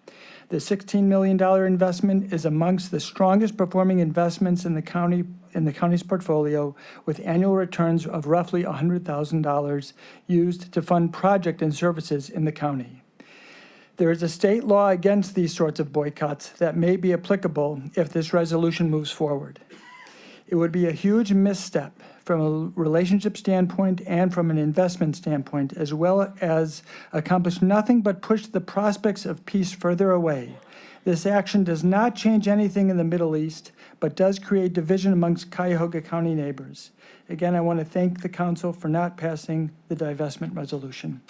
The $16 million investment is amongst the strongest performing investments in the county's portfolio, with annual returns of roughly $100,000 used to fund projects and services in the county. There is a state law against these sorts of boycotts that may be applicable if this resolution moves forward. It would be a huge misstep from a relationship standpoint and from an investment standpoint, as well as accomplish nothing but push the prospects of peace further away. This action does not change anything in the Middle East, but does create division amongst Cuyahoga County neighbors. Again, I want to thank the council for not passing the divestment resolution.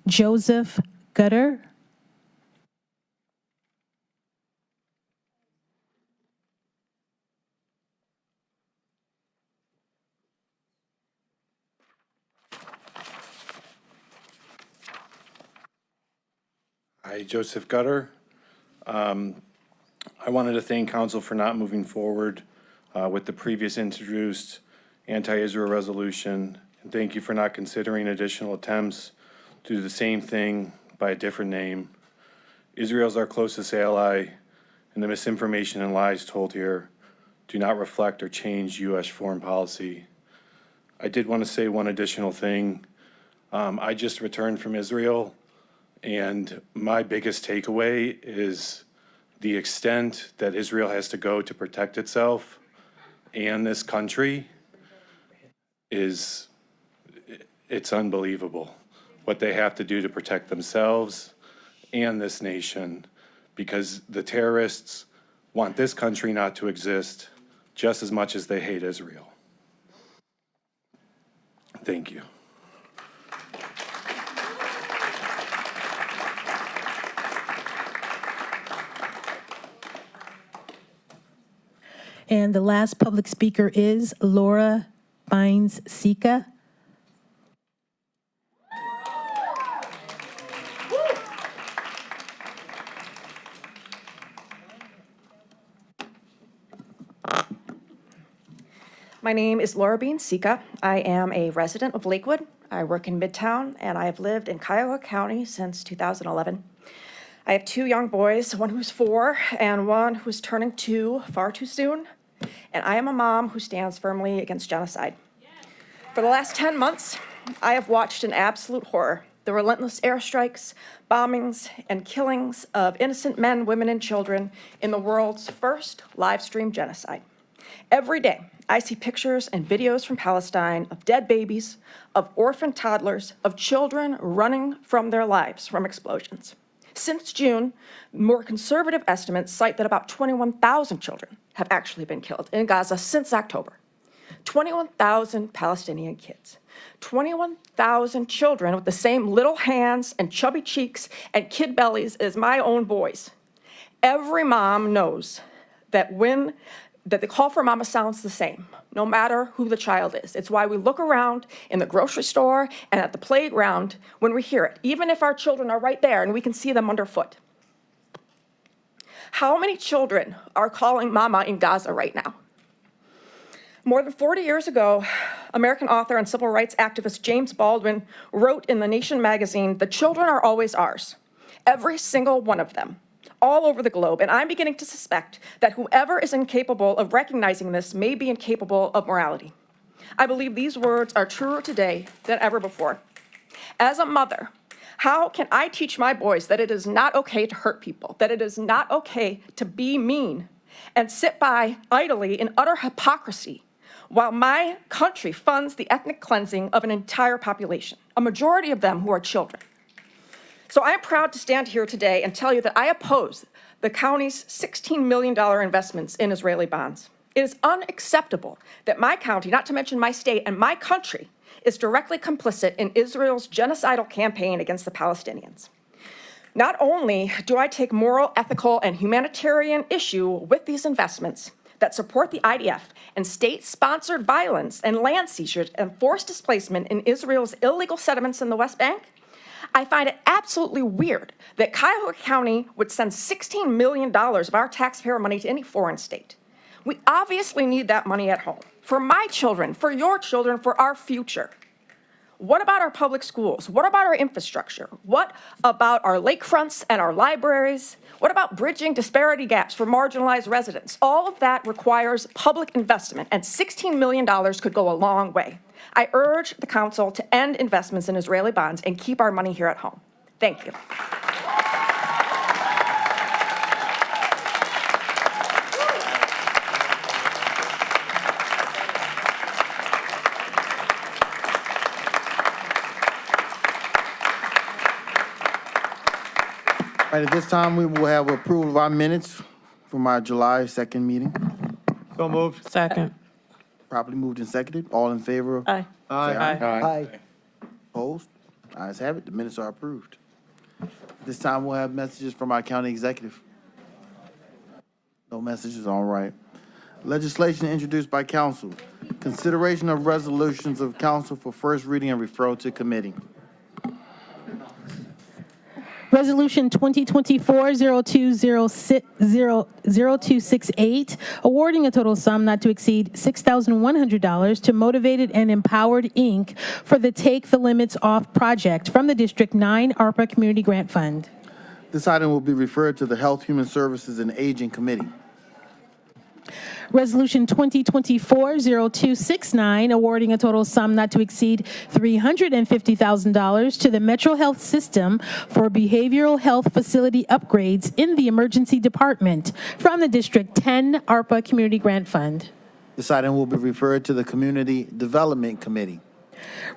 Joseph Gutter. Hi, Joseph Gutter. I wanted to thank council for not moving forward with the previous introduced anti-Israel resolution, and thank you for not considering additional attempts to do the same thing by a different name. Israel is our closest ally, and the misinformation and lies told here do not reflect or change U.S. foreign policy. I did want to say one additional thing. I just returned from Israel, and my biggest takeaway is the extent that Israel has to go to protect itself and this country it's unbelievable what they have to do to protect themselves and this nation, because the terrorists want this country not to exist just as much as they hate Israel. Thank you. And the last public speaker is Laura Bynes-Sika. My name is Laura Bynes-Sika. I am a resident of Lakewood. I work in Midtown, and I have lived in Cuyahoga County since 2011. I have two young boys, one who's 4 and one who's turning 2 far too soon. And I am a mom who stands firmly against genocide. For the last 10 months, I have watched in absolute horror the relentless airstrikes, bombings, and killings of innocent men, women, and children in the world's first live-stream genocide. Every day, I see pictures and videos from Palestine of dead babies, of orphan toddlers, of children running from their lives from explosions. Since June, more conservative estimates cite that about 21,000 children have actually been killed in Gaza since October. 21,000 Palestinian kids. 21,000 children with the same little hands and chubby cheeks and kid bellies as my own boys. Every mom knows that the call for mama sounds the same, no matter who the child is. It's why we look around in the grocery store and at the playground when we hear it, even if our children are right there and we can see them underfoot. How many children are calling mama in Gaza right now? More than 40 years ago, American author and civil rights activist James Baldwin wrote in The Nation magazine, "The children are always ours, every single one of them, all over the globe, and I'm beginning to suspect that whoever is incapable of recognizing this may be incapable of morality." I believe these words are truer today than ever before. As a mother, how can I teach my boys that it is not okay to hurt people, that it is not okay to be mean, and sit by idly in utter hypocrisy while my country funds the ethnic cleansing of an entire population, a majority of them who are children? So I am proud to stand here today and tell you that I oppose the county's $16 million investments in Israeli bonds. It is unacceptable that my county, not to mention my state and my country, is directly complicit in Israel's genocidal campaign against the Palestinians. Not only do I take moral, ethical, and humanitarian issue with these investments that support the IDF and state-sponsored violence and land seizures and forced displacement in Israel's illegal settlements in the West Bank, I find it absolutely weird that Cuyahoga County would send $16 million of our taxpayer money to any foreign state. We obviously need that money at home, for my children, for your children, for our future. What about our public schools? What about our infrastructure? What about our lakefronts and our libraries? What about bridging disparity gaps for marginalized residents? All of that requires public investment, and $16 million could go a long way. I urge the council to end investments in Israeli bonds and keep our money here at home. Thank you. Right, at this time, we will have approval of our minutes from our July 2nd meeting. So moved. Second. Properly moved and seconded. All in favor? Aye. Aye. Aye. Opposed? Ayes have it. The minutes are approved. This time, we'll have messages from our county executive. No messages, all right. Legislation introduced by council. Consideration of resolutions of council for first reading and referral to committee. Resolution 2024-0268, awarding a total sum not to exceed $6,100 to Motivated and Empowered, Inc. for the Take the Limits Off project from the District 9 ARPA Community Grant Fund. This item will be referred to the Health, Human Services, and Aging Committee. Resolution 2024-0269, awarding a total sum not to exceed $350,000 to the Metro Health System for behavioral health facility upgrades in the Emergency Department from the District 10 ARPA Community Grant Fund. This item will be referred to the Community Development Committee.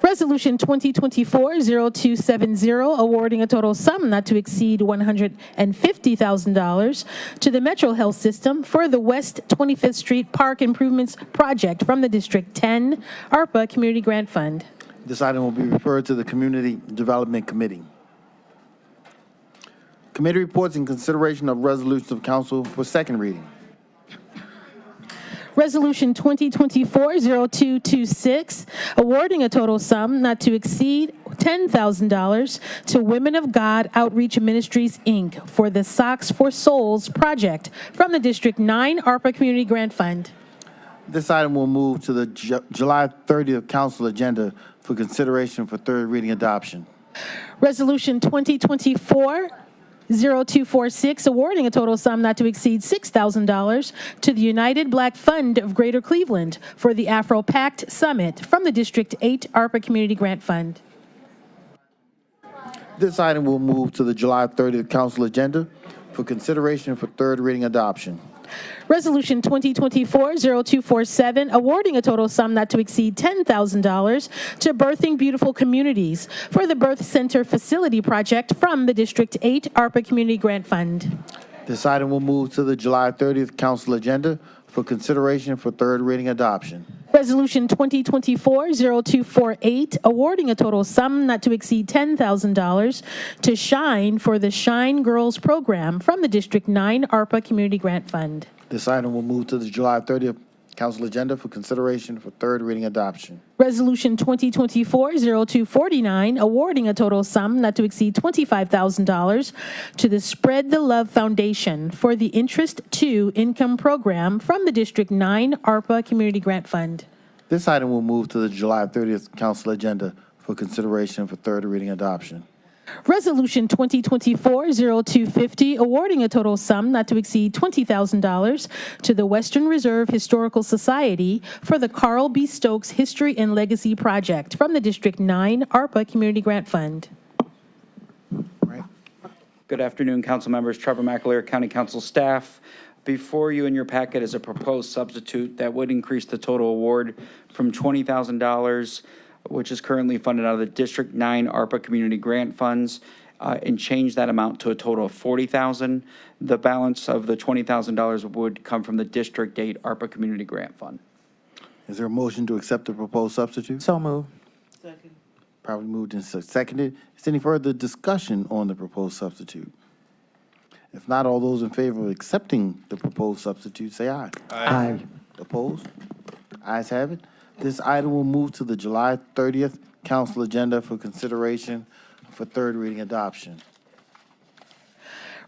Resolution 2024-0270, awarding a total sum not to exceed $150,000 to the Metro Health System for the West 25th Street Park Improvements Project from the District 10 ARPA Community Grant Fund. This item will be referred to the Community Development Committee. Committee reports in consideration of resolutions of council for second reading. Resolution 2024-0226, awarding a total sum not to exceed $10,000 to Women of God Outreach Ministries, Inc. for the Socks for Souls project from the District 9 ARPA Community Grant Fund. This item will move to the July 30th council agenda for consideration for third reading adoption. Resolution 2024-0246, awarding a total sum not to exceed $6,000 to the United Black Fund of Greater Cleveland for the Afro-Pact Summit from the District 8 ARPA Community Grant Fund. This item will move to the July 30th council agenda for consideration for third reading adoption. Resolution 2024-0247, awarding a total sum not to exceed $10,000 to Birthing Beautiful Communities for the Birth Center Facility Project from the District 8 ARPA Community Grant Fund. This item will move to the July 30th council agenda for consideration for third reading adoption. Resolution 2024-0248, awarding a total sum not to exceed $10,000 to Shine for the Shine Girls Program from the District 9 ARPA Community Grant Fund. This item will move to the July 30th council agenda for consideration for third reading adoption. Resolution 2024-0249, awarding a total sum not to exceed $25,000 to the Spread the Love Foundation for the Interest 2 Income Program from the District 9 ARPA Community Grant Fund. This item will move to the July 30th council agenda for consideration for third reading adoption. Resolution 2024-0250, awarding a total sum not to exceed $20,000 to the Western Reserve Historical Society for the Carl B. Stokes History and Legacy Project from the District 9 ARPA Community Grant Fund. Good afternoon, council members. Trevor McAleer, County Council staff. Before you in your packet is a proposed substitute that would increase the total award from $20,000, which is currently funded out of the District 9 ARPA Community Grant Funds, and change that amount to a total of $40,000. The balance of the $20,000 would come from the District 8 ARPA Community Grant Fund. Is there a motion to accept the proposed substitute? So moved. Second. Probably moved and seconded. Is there any further discussion on the proposed substitute? If not, all those in favor of accepting the proposed substitute, say aye. Aye. Opposed? Ayes have it. This item will move to the July 30th council agenda for consideration for third reading adoption.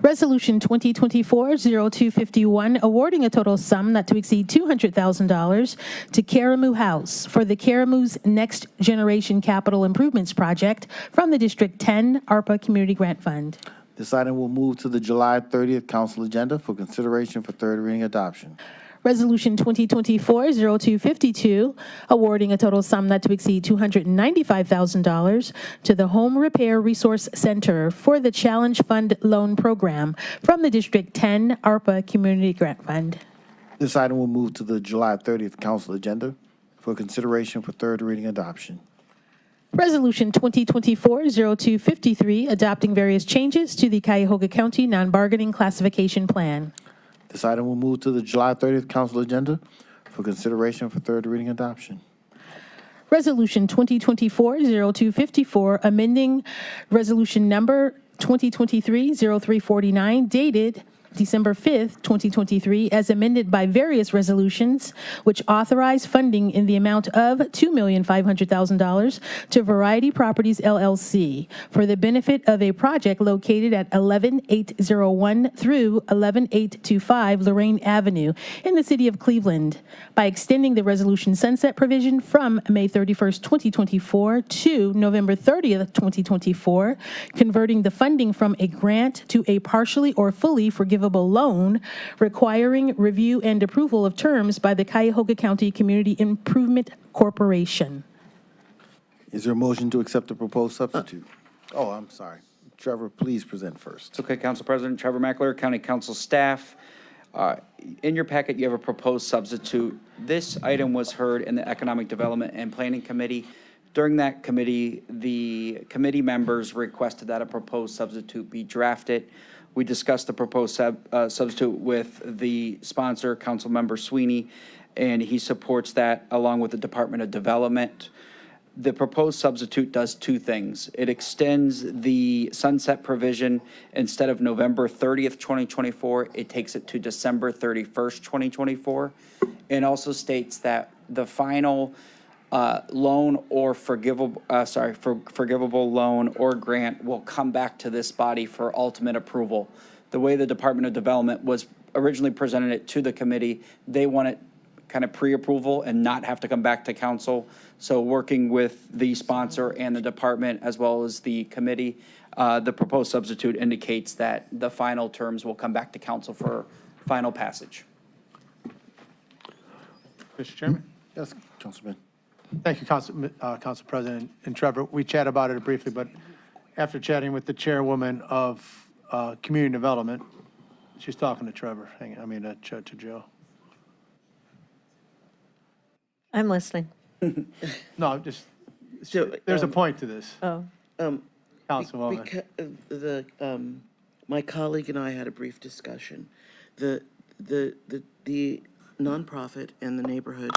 Resolution 2024-0251, awarding a total sum not to exceed $200,000 to Karamu House for the Karamu's Next Generation Capital Improvements Project from the District 10 ARPA Community Grant Fund. This item will move to the July 30th council agenda for consideration for third reading adoption. Resolution 2024-0252, awarding a total sum not to exceed $295,000 to the Home Repair Resource Center for the Challenge Fund Loan Program from the District 10 ARPA Community Grant Fund. This item will move to the July 30th council agenda for consideration for third reading adoption. Resolution 2024-0253, adopting various changes to the Cuyahoga County Non-Bargaining Classification Plan. This item will move to the July 30th council agenda for consideration for third reading adoption. Resolution 2024-0254, amending resolution number 2023-0349, dated December 5th, 2023, as amended by various resolutions, which authorize funding in the amount of $2,500,000 to Variety Properties, LLC, for the benefit of a project located at 11801 through 11825 Lorraine Avenue in the city of Cleveland, by extending the resolution sunset provision from May 31st, 2024 to November 30th, 2024, converting the funding from a grant to a partially or fully forgivable loan, requiring review and approval of terms by the Cuyahoga County Community Improvement Corporation. Is there a motion to accept the proposed substitute? Oh, I'm sorry. Trevor, please present first. Okay, Council President. Trevor McAleer, County Council staff. In your packet, you have a proposed substitute. This item was heard in the Economic Development and Planning Committee. During that committee, the committee members requested that a proposed substitute be drafted. We discussed the proposed substitute with the sponsor, Councilmember Sweeney, and he supports that along with the Department of Development. The proposed substitute does two things. It extends the sunset provision. Instead of November 30th, 2024, it takes it to December 31st, 2024, and also states that the final loan or forgivable loan or grant will come back to this body for ultimate approval. The way the Department of Development was originally presented it to the committee, they want it kind of pre-approval and not have to come back to council. So working with the sponsor and the department as well as the committee, the proposed substitute indicates that the final terms will come back to council for final passage. Mr. Chairman. Yes, Councilman. Thank you, Council President. And Trevor, we chatted about it briefly, but after chatting with the chairwoman of Community Development, she's talking to Trevor, to Joe. I'm listening. No, just, So, there's a point to this, Oh, Councilwoman. my colleague and I had a brief discussion. The nonprofit and the neighborhood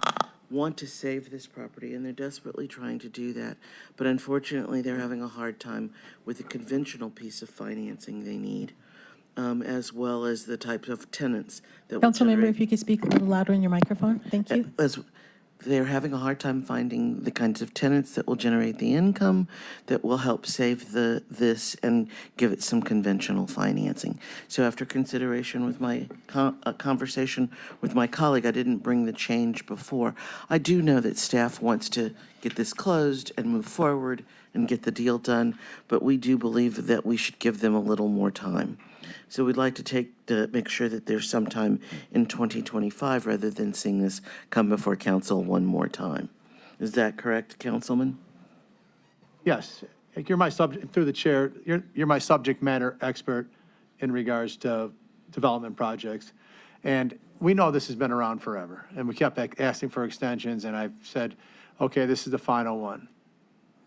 want to save this property, and they're desperately trying to do that. But unfortunately, they're having a hard time with the conventional piece of financing they need, as well as the type of tenants that will Councilmember, generate. if you could speak a little louder in your microphone, thank you. As they're having a hard time finding the kinds of tenants that will generate the income that will help save this and give it some conventional financing. So after consideration with my conversation with my colleague, I didn't bring the change before. I do know that staff wants to get this closed and move forward and get the deal done, but we do believe that we should give them a little more time. So we'd like to make sure that there's some time in 2025 rather than seeing this come before council one more time. Is that correct, Councilman? Yes, you're my subject, through the chair, you're my subject matter expert in regards to development projects. And we know this has been around forever, and we kept asking for extensions, and I've said, okay, this is the final one.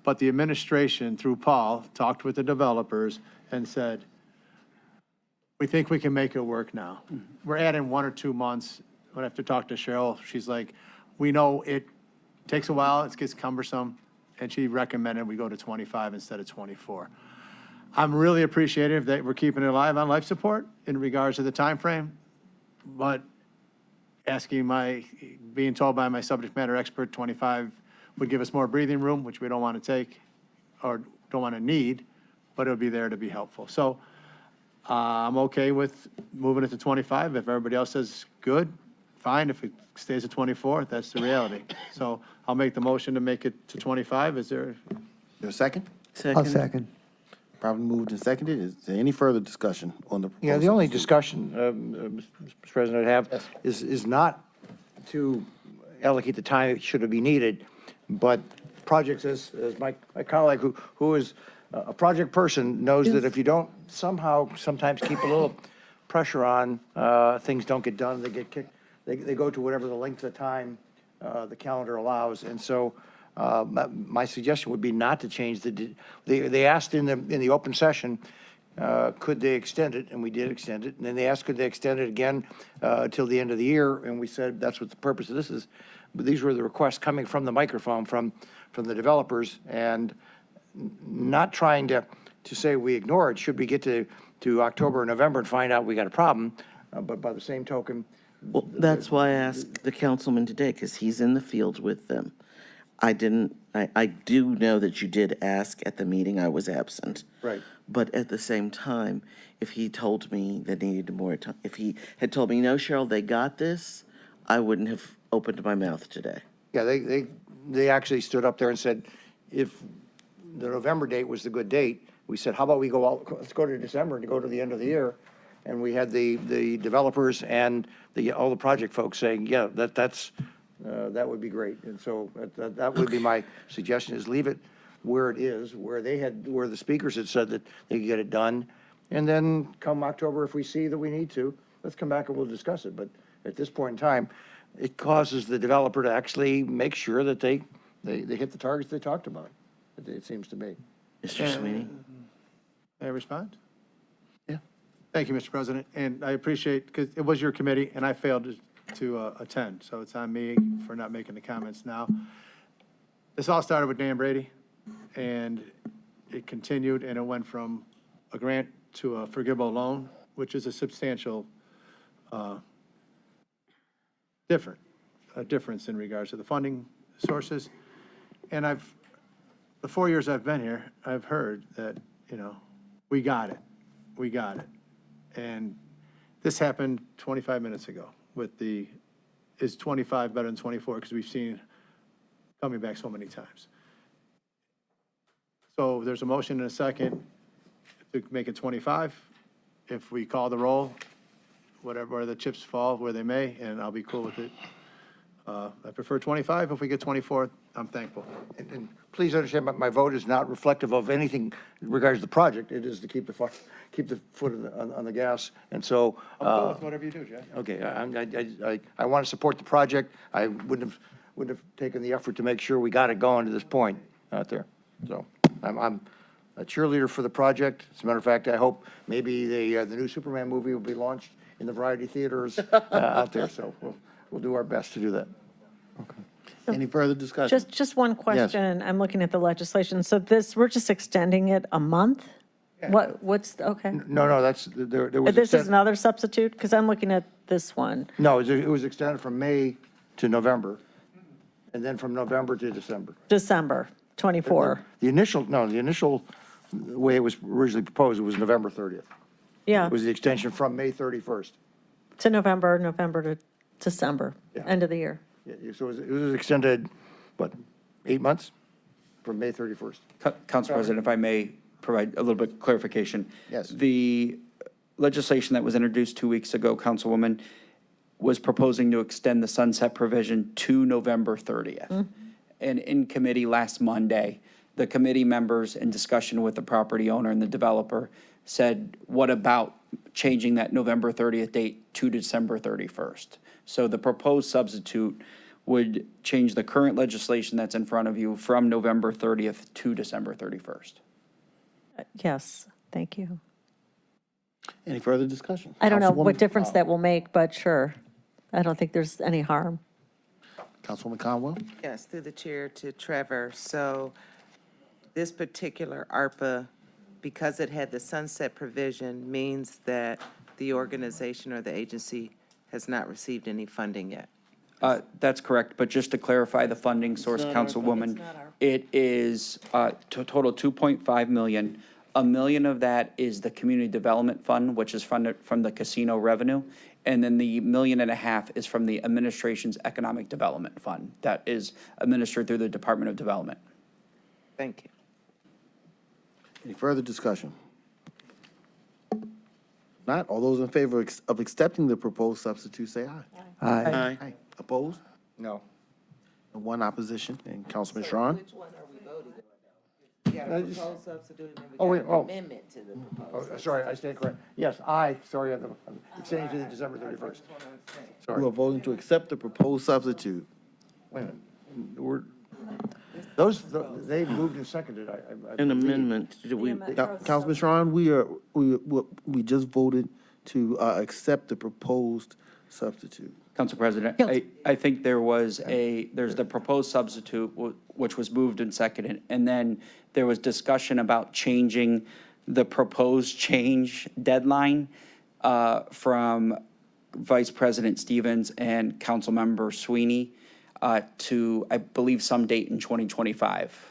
But the administration, through Paul, talked with the developers and said, we think we can make it work now. We're adding 1 or 2 months. When I have to talk to Cheryl, she's like, we know it takes a while, it gets cumbersome, and she recommended we go to 25 instead of 24. I'm really appreciative that we're keeping it alive on life support in regards to the time frame, but being told by my subject matter expert 25 would give us more breathing room, which we don't want to take or don't want to need, but it would be there to be helpful. So I'm okay with moving it to 25. If everybody else says good, fine. If it stays at 24, that's the reality. So I'll make the motion to make it to 25. Is there a second? Second. I'll second. Probably moved and seconded. Is there any further discussion on the proposal? Yeah, the only discussion, Mr. President, I have is not to allocate the time it should be needed, but projects, as my colleague who is a project person knows that if you don't sometimes keep a little pressure on, things don't get done, they get kicked, they go to whatever the length of time the calendar allows. And so my suggestion would be not to change they asked in the open session, could they extend it? And we did extend it. And then they asked, could they extend it again till the end of the year? And we said, that's what the purpose of this is. But these were the requests coming from the microphone from the developers, and not trying to say we ignore it. Should we get to October or November and find out we got a problem? But by the same token. Well, that's why I asked the councilman today, because he's in the field with them. I do know that you did ask at the meeting. I was absent. Right. But at the same time, if he told me that needed more time, if he had told me, no, Cheryl, they got this, I wouldn't have opened my mouth today. Yeah, they actually stood up there and said, if the November date was the good date, we said, how about let's go to December and go to the end of the year. And we had the developers and all the project folks saying, yeah, that would be great. And so that would be my suggestion, is leave it where it is, where the speakers had said that they could get it done. And then come October, if we see that we need to, let's come back and we'll discuss it. But at this point in time, it causes the developer to actually make sure that they hit the targets they talked about, it seems to me. Mr. Sweeney? May I respond? Yeah. Thank you, Mr. President. And I appreciate, because it was your committee and I failed to attend. So it's on me for not making the comments now. This all started with Dan Brady, and it continued, and it went from a grant to a forgivable loan, which is a substantial difference in regards to the funding sources. And the 4 years I've been here, I've heard that, we got it. And this happened 25 minutes ago with is 25 better than 24? Because we've seen coming back so many times. So there's a motion and a second to make it 25. If we call the roll, where the chips fall, where they may, and I'll be cool with it. I prefer 25. If we get 24, I'm thankful. And please understand, my vote is not reflective of anything in regards to the project. It is to keep the foot on the gas. And so. I'll go with whatever you do, Jay. Okay, I want to support the project. I wouldn't have taken the effort to make sure we got it going to this point out there. So I'm a cheerleader for the project. As a matter of fact, I hope maybe the new Superman movie will be launched in the variety theaters out there. So we'll do our best to do that. Any further discussion? Just one question. I'm looking at the legislation. So we're just extending it a month? Okay. No, there was. This is another substitute? Because I'm looking at this one. No, it was extended from May to November, and then from November to December. December 24. The initial way it was originally proposed, it was November 30th. Yeah, It was the extension from May 31st. to November to December, end of the year. Yeah, so it was extended, what, 8 months? From May 31st. Council President, if I may provide a little bit of clarification. Yes. The legislation that was introduced 2 weeks ago, Councilwoman, was proposing to extend the sunset provision to November 30th. And in committee last Monday, the committee members, in discussion with the property owner and the developer, said, what about changing that November 30th date to December 31st? So the proposed substitute would change the current legislation that's in front of you from November 30th to December 31st. Yes, thank you. Any further discussion? I don't know what Councilwoman- difference that will make, but sure. I don't think there's any harm. Councilwoman Conwell? Yes, through the chair to Trevor. So this particular ARPA, because it had the sunset provision, means that the organization or the agency has not received any funding yet. That's correct, but just to clarify the funding source, Councilwoman, it is total 2.5 million. $1 million of that is the Community Development Fund, which is funded from the casino revenue, and then the $1.5 million is from the administration's Economic Development Fund that is administered through the Department of Development. Thank you. Any further discussion? Not, all those in favor of accepting the proposed substitute, say aye. Aye. Aye. Opposed? No. And one opposition, and Councilman Strawn? Which one are we voting on? We got a proposed substitute and Oh, we wait, got an oh. amendment to the Oh, proposed. sorry, I stand correct. Yes, sorry, I'm extending to the December 31st. Sorry. You are voting to accept the proposed substitute. Wait a minute. They moved and seconded. I An believe. amendment. Councilman Strawn, we just voted to accept the proposed substitute. Council President, I think there's the proposed substitute, which was moved and seconded, and then there was discussion about changing the proposed change deadline from Vice President Stevens and Councilmember Sweeney to, I believe, some date in 2025.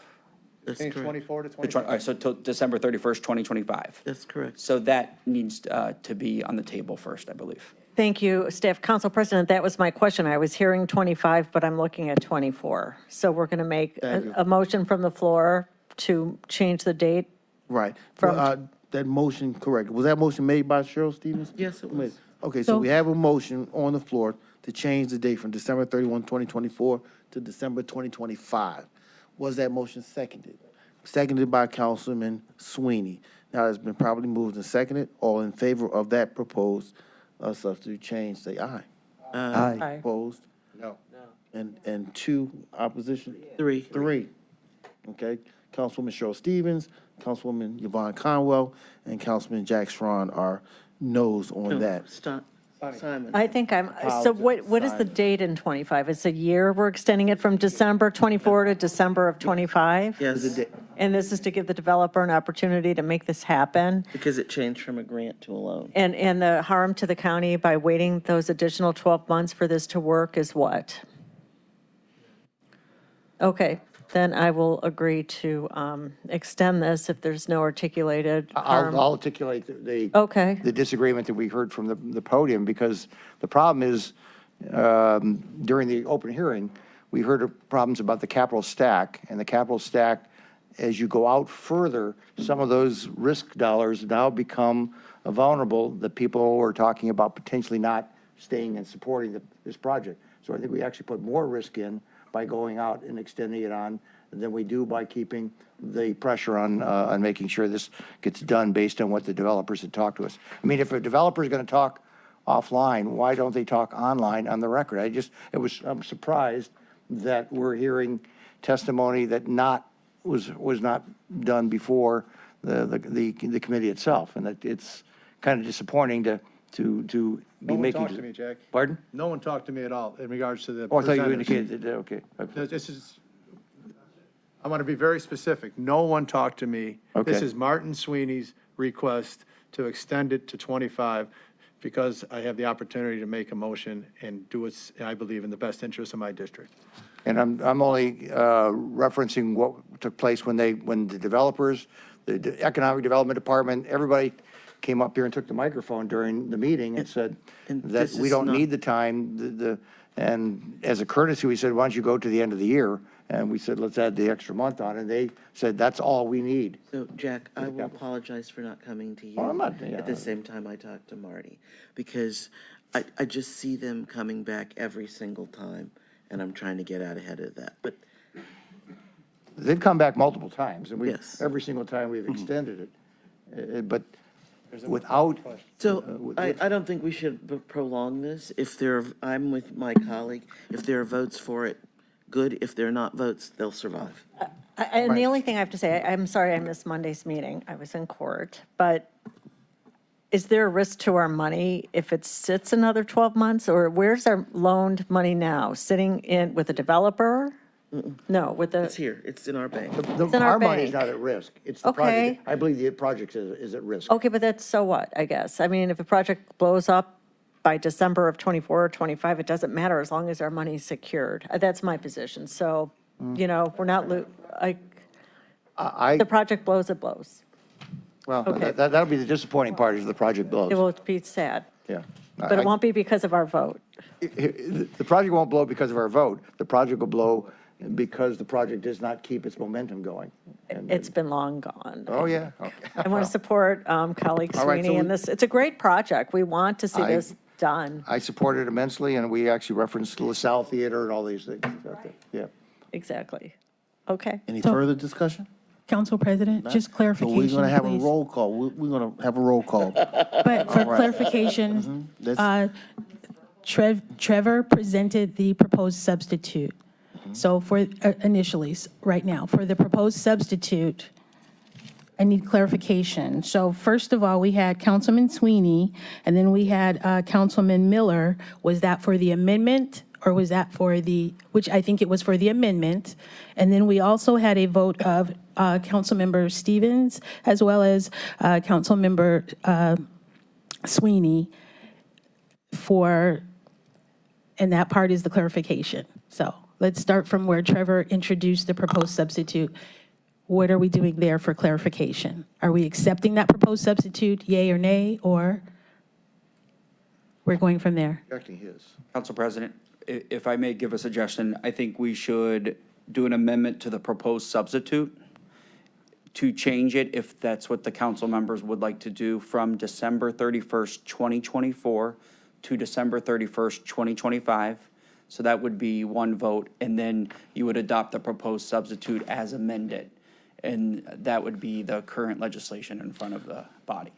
That's Change correct. 24 to All 25. right, so till December 31st, 2025. That's correct. So that needs to be on the table first, I believe. Thank you, staff. Council President, that was my question. I was hearing 25, but I'm looking at 24. So we're going to make a motion from the floor to change the date. Right. From- Well, that motion, correct. Was that motion made by Cheryl Stevens? Yes, it was. Okay, so we have a motion on the floor to change the date from December 31, 2024 to December 2025. Was that motion seconded? Seconded by Councilman Sweeney. Now, it's been properly moved and seconded. All in favor of that proposed substitute change, say aye. Aye. Opposed? No. And two opposition? Three. Three. Okay. Councilwoman Cheryl Stevens, Councilwoman Yvonne Conwell, and Councilman Jack Strawn are noes on that. Stop. Simon. I think so what is the date in 25? It's a year? We're extending it from December 24 to December of 25? Yes, And this is to give the developer an opportunity to make this happen? because it changed from a grant to a loan. And the harm to the county by waiting those additional 12 months for this to work is what? Okay, then I will agree to extend this if there's no articulated harm. I'll articulate the Okay. the disagreement that we heard from the podium, because the problem is, during the open hearing, we heard of problems about the capital stack, and the capital stack, as you go out further, some of those risk dollars now become vulnerable, that people are talking about potentially not staying and supporting this project. So I think we actually put more risk in by going out and extending it on than we do by keeping the pressure on making sure this gets done based on what the developers had talked to us. I mean, if a developer is going to talk offline, why don't they talk online on the record? I'm surprised that we're hearing testimony that was not done before the committee itself, and that it's kind of disappointing to be No one making. talked to me, Jack. Pardon? No one talked to me at all in regards to the Oh, I thought you presenters. indicated that, okay. I want to be very specific. No one talked to me. Okay. This is Martin Sweeney's request to extend it to 25 because I have the opportunity to make a motion and do it, I believe, in the best interest of my district. And I'm only referencing what took place when the developers, the Economic Development Department, everybody came up here and took the microphone during the meeting and said and that this we is don't not- need the time, and as a courtesy, we said, why don't you go to the end of the year? And we said, let's add the extra month on, and they said, that's all we need. So, Jack, I will apologize for not coming to you Oh, I'm not- yeah. at the same time I talked to Marty, because I just see them coming back every single time, and I'm trying to get out ahead of that. But They've come back multiple times, and Yes. every single time we've extended it. But without. So I don't think we should prolong this. If I'm with my colleague, if there are votes for it, good. If there are not votes, they'll survive. And the only thing I have to say, I'm sorry I missed Monday's meeting. I was in court. But is there a risk to our money if it sits another 12 months? Or where's our loaned money now? Sitting with a developer? No, with the. It's here. It's in our bank. It's in our money's bank. not at risk. It's the Okay. project. I believe the project is at risk. Okay, but that's so what, I guess? I mean, if a project blows up by December of 24 or 25, it doesn't matter as long as our money's secured. That's my position. So, we're not, the project blows, it blows. Well, Okay. that'll be the disappointing part is the project blows. It will be sad, Yeah. but it won't be because of our vote. The project won't blow because of our vote. The project will blow because the project does not keep its momentum going. It's been long gone. Oh, yeah. I want to support colleague All right, so Sweeney in we- this. It's a great project. We want to see this done. I support it immensely, and we actually referenced LaSalle Theater and all these things. Yeah. Exactly. Okay. Any So- further discussion? Council President, just So clarification, we're going to have a please. roll call. We're going to have a roll call. But for All right. clarification, That's- Trevor presented the proposed substitute. So for, initially, right now, for the proposed substitute, I need clarification. So first of all, we had Councilman Sweeney, and then we had Councilman Miller. Was that for the amendment, or was that for which I think it was for the amendment? And then we also had a vote of Councilmember Stevens, as well as Councilmember Sweeney and that part is the clarification. So let's start from where Trevor introduced the proposed substitute. What are we doing there for clarification? Are we accepting that proposed substitute, yay or nay, or we're going from there? Rejecting his. Council President, if I may give a suggestion, I think we should do an amendment to the proposed substitute to change it, if that's what the council members would like to do, from December 31st, 2024 to December 31st, 2025. So that would be one vote, and then you would adopt the proposed substitute as amended. And that would be the current legislation in front of the body.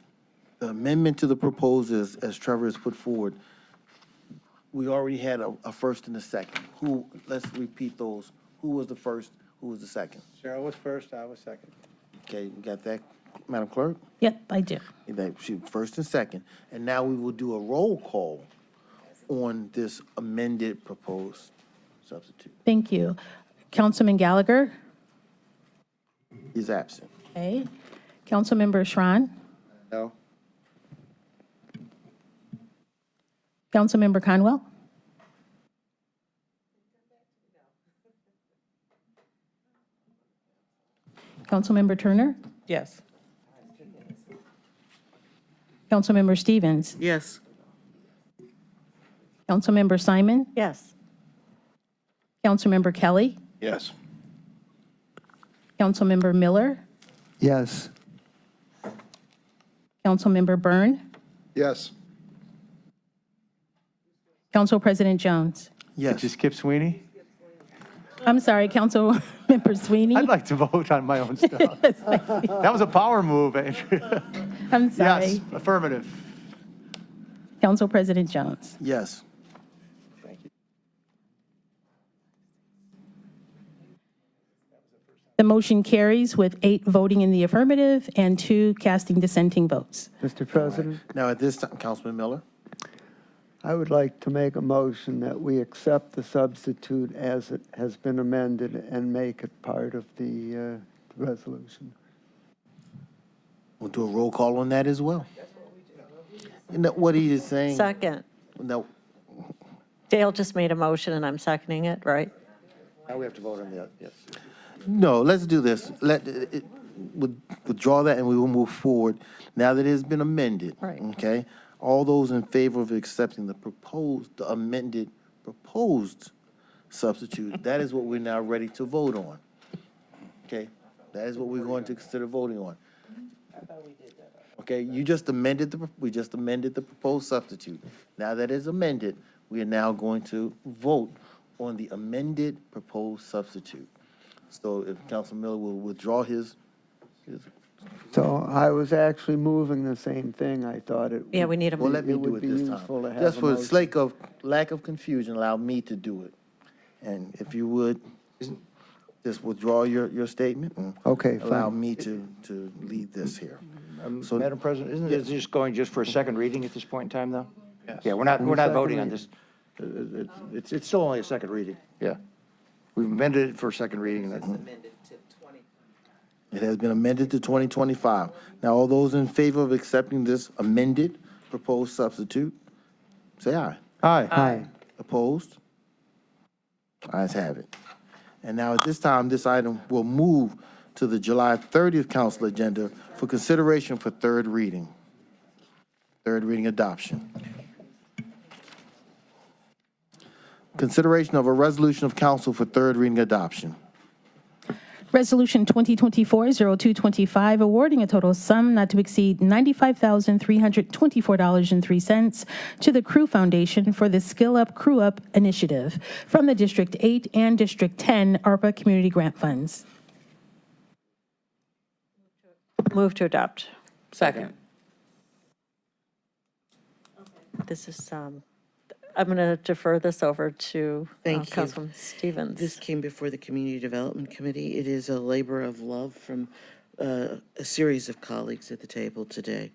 The amendment to the proposals, as Trevor has put forward, we already had a first and a second. Let's repeat those. Who was the first? Who was the second? Cheryl was first, I was second. Okay, you got that, Madam Clerk? Yep, I do. She first and second. And now we will do a roll call on this amended proposed substitute. Thank you. Councilman Gallagher? He's absent. Okay. Councilmember Schran? No. Councilmember Conwell? Councilmember Turner? Yes. Councilmember Stevens? Yes. Councilmember Simon? Yes. Councilmember Kelly? Yes. Councilmember Miller? Yes. Councilmember Byrne? Yes. Council President Jones? Did you skip Sweeney? I'm sorry, Councilmember Sweeney. I'd like to vote on my own stuff. That was a power move, Andrea. I'm sorry. Yes, affirmative. Council President Jones. Yes. The motion carries with 8 voting in the affirmative and 2 casting dissenting votes. Mr. President, Now, at this time, Councilman Miller. I would like to make a motion that we accept the substitute as it has been amended and make it part of the resolution. We'll do a roll call on that as well. You know what he is saying? Second. No. Dale just made a motion and I'm seconding it, right? Now we have to vote on that, yes. No, let's do this. Withdraw that and we will move forward now that it has been amended. Right. Okay? All those in favor of accepting the amended proposed substitute, that is what we're now ready to vote on. Okay? That is what we're going to consider voting on. Okay, we just amended the proposed substitute. Now that is amended, we are now going to vote on the amended proposed substitute. So if Councilman Miller will withdraw his. So I was actually moving the same thing. I thought it. Yeah, we need a. Well, let me it do would it be this useful to time. have Just a for the motion. sake of lack of confusion, allow me to do it. And if you would, just withdraw your statement and Okay, allow fine. me to lead this here. So- Madam President, isn't it just going just for a second reading at this point in time, though? Yes. Yeah, we're not Second voting on reading. this. It's still only a second reading, yeah. We've amended it for a second reading. And that's It has been amended to 2025. Now, all those in favor of accepting this amended proposed substitute, say aye. Aye. Aye. Opposed? Ayes have it. And now at this time, this item will move to the July 30th council agenda for consideration for third reading. Third reading adoption. Consideration of a resolution of council for third reading adoption. Resolution 2024-0225, awarding a total sum not to exceed $95,324.03 to the Crew Foundation for the Skill Up, Crew Up initiative from the District 8 and District 10 ARPA Community Grant Funds. Move to adopt. Second. This is, I'm going to defer this over to Thank you. Councilman Stevens. This came before the Community Development Committee. It is a labor of love from a series of colleagues at the table today.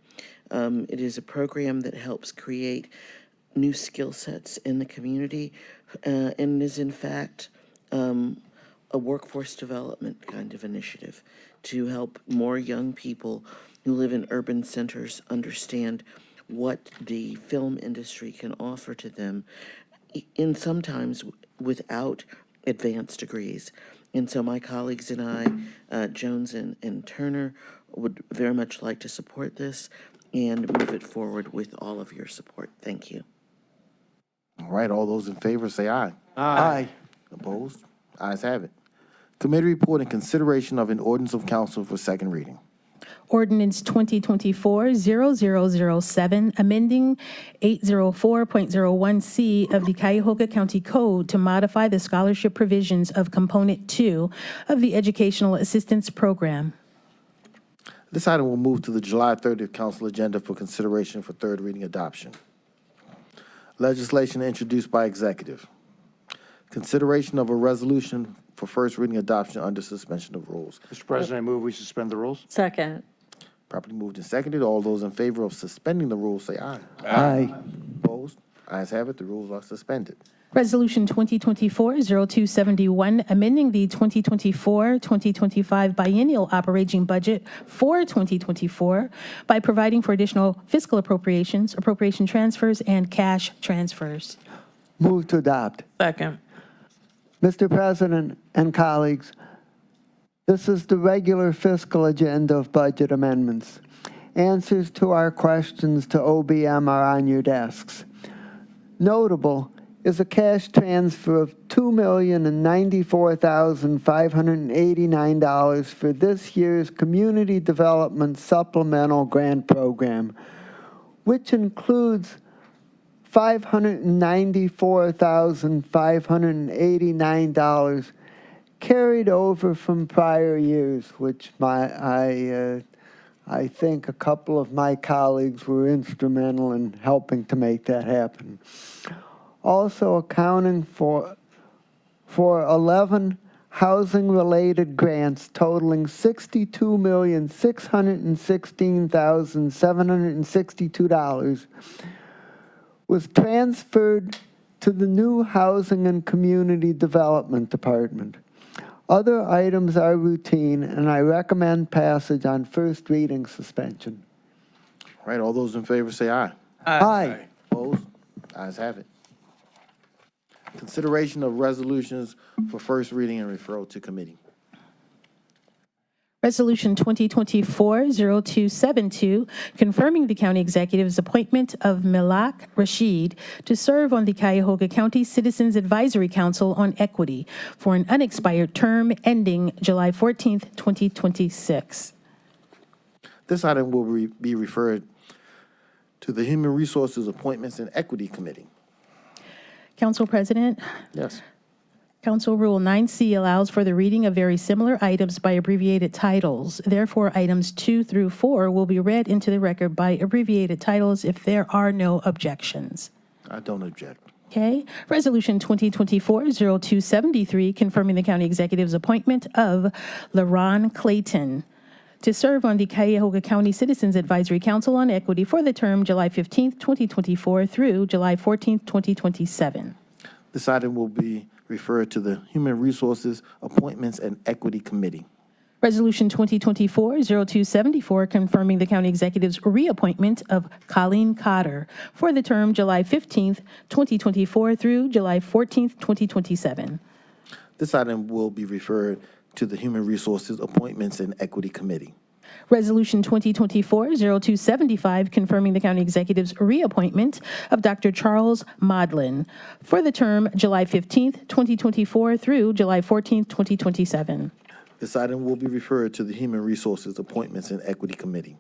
It is a program that helps create new skill sets in the community and is in fact a workforce development kind of initiative to help more young people who live in urban centers understand what the film industry can offer to them, in sometimes without advanced degrees. And so my colleagues and I, Jones and Turner, would very much like to support this and move it forward with all of your support. Thank you. All right, all those in favor say aye. Aye. Opposed? Ayes have it. Committee report and consideration of an ordinance of council for second reading. Ordinance 2024-0007, amending 804.01C of the Cuyahoga County Code to modify the scholarship provisions of Component 2 of the Educational Assistance Program. This item will move to the July 30th council agenda for consideration for third reading adoption. Legislation introduced by executive. Consideration of a resolution for first reading adoption under suspension of rules. Mr. President, I move we suspend the rules. Second. Properly moved and seconded. All those in favor of suspending the rules say aye. Aye. Opposed? Ayes have it. The rules are suspended. Resolution 2024-0271, amending the 2024-2025 biennial operating budget for 2024 by providing for additional fiscal appropriations, appropriation transfers, and cash transfers. Move to adopt. Second. Mr. President and colleagues, this is the regular fiscal agenda of budget amendments. Answers to our questions to OBM are on your desks. Notable is a cash transfer of $2,094,589 for this year's Community Development Supplemental Grant Program, which includes $594,589 carried over from prior years, which I think a couple of my colleagues were instrumental in helping to make that happen. Also accounting for 11 housing-related grants totaling $62,616,762 was transferred to the new Housing and Community Development Department. Other items are routine, and I recommend passage on first reading suspension. All right, all those in favor say aye. Aye. Opposed? Ayes have it. Consideration of resolutions for first reading and referral to committee. Resolution 2024-0272, confirming the county executive's appointment of Milak Rashid to serve on the Cuyahoga County Citizens Advisory Council on Equity for an unexpired term ending July 14th, 2026. This item will be referred to the Human Resources Appointments and Equity Committee. Council President, Yes. Council Rule 9C allows for the reading of very similar items by abbreviated titles. Therefore, items 2 through 4 will be read into the record by abbreviated titles if there are no objections. I don't object. Okay. Resolution 2024-0273, confirming the county executive's appointment of LaRon Clayton to serve on the Cuyahoga County Citizens Advisory Council on Equity for the term July 15th, 2024 through July 14th, 2027. This item will be referred to the Human Resources Appointments and Equity Committee. Resolution 2024-0274, confirming the county executive's reappointment of Colleen Cotter for the term July 15th, 2024 through July 14th, 2027. This item will be referred to the Human Resources Appointments and Equity Committee. Resolution 2024-0275, confirming the county executive's reappointment of Dr. Charles Modlin for the term July 15th, 2024 through July 14th, 2027. This item will be referred to the Human Resources Appointments and Equity Committee.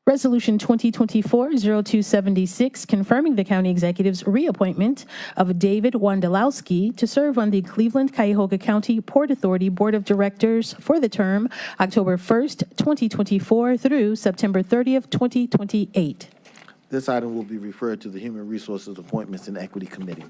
Resolution 2024-0276, confirming the county executive's reappointment of David Wondolowski to serve on the Cleveland-Cuyahoga County Port Authority Board of Directors for the term October 1st, 2024 through September 30th, 2028. This item will be referred to the Human Resources Appointments and Equity Committee.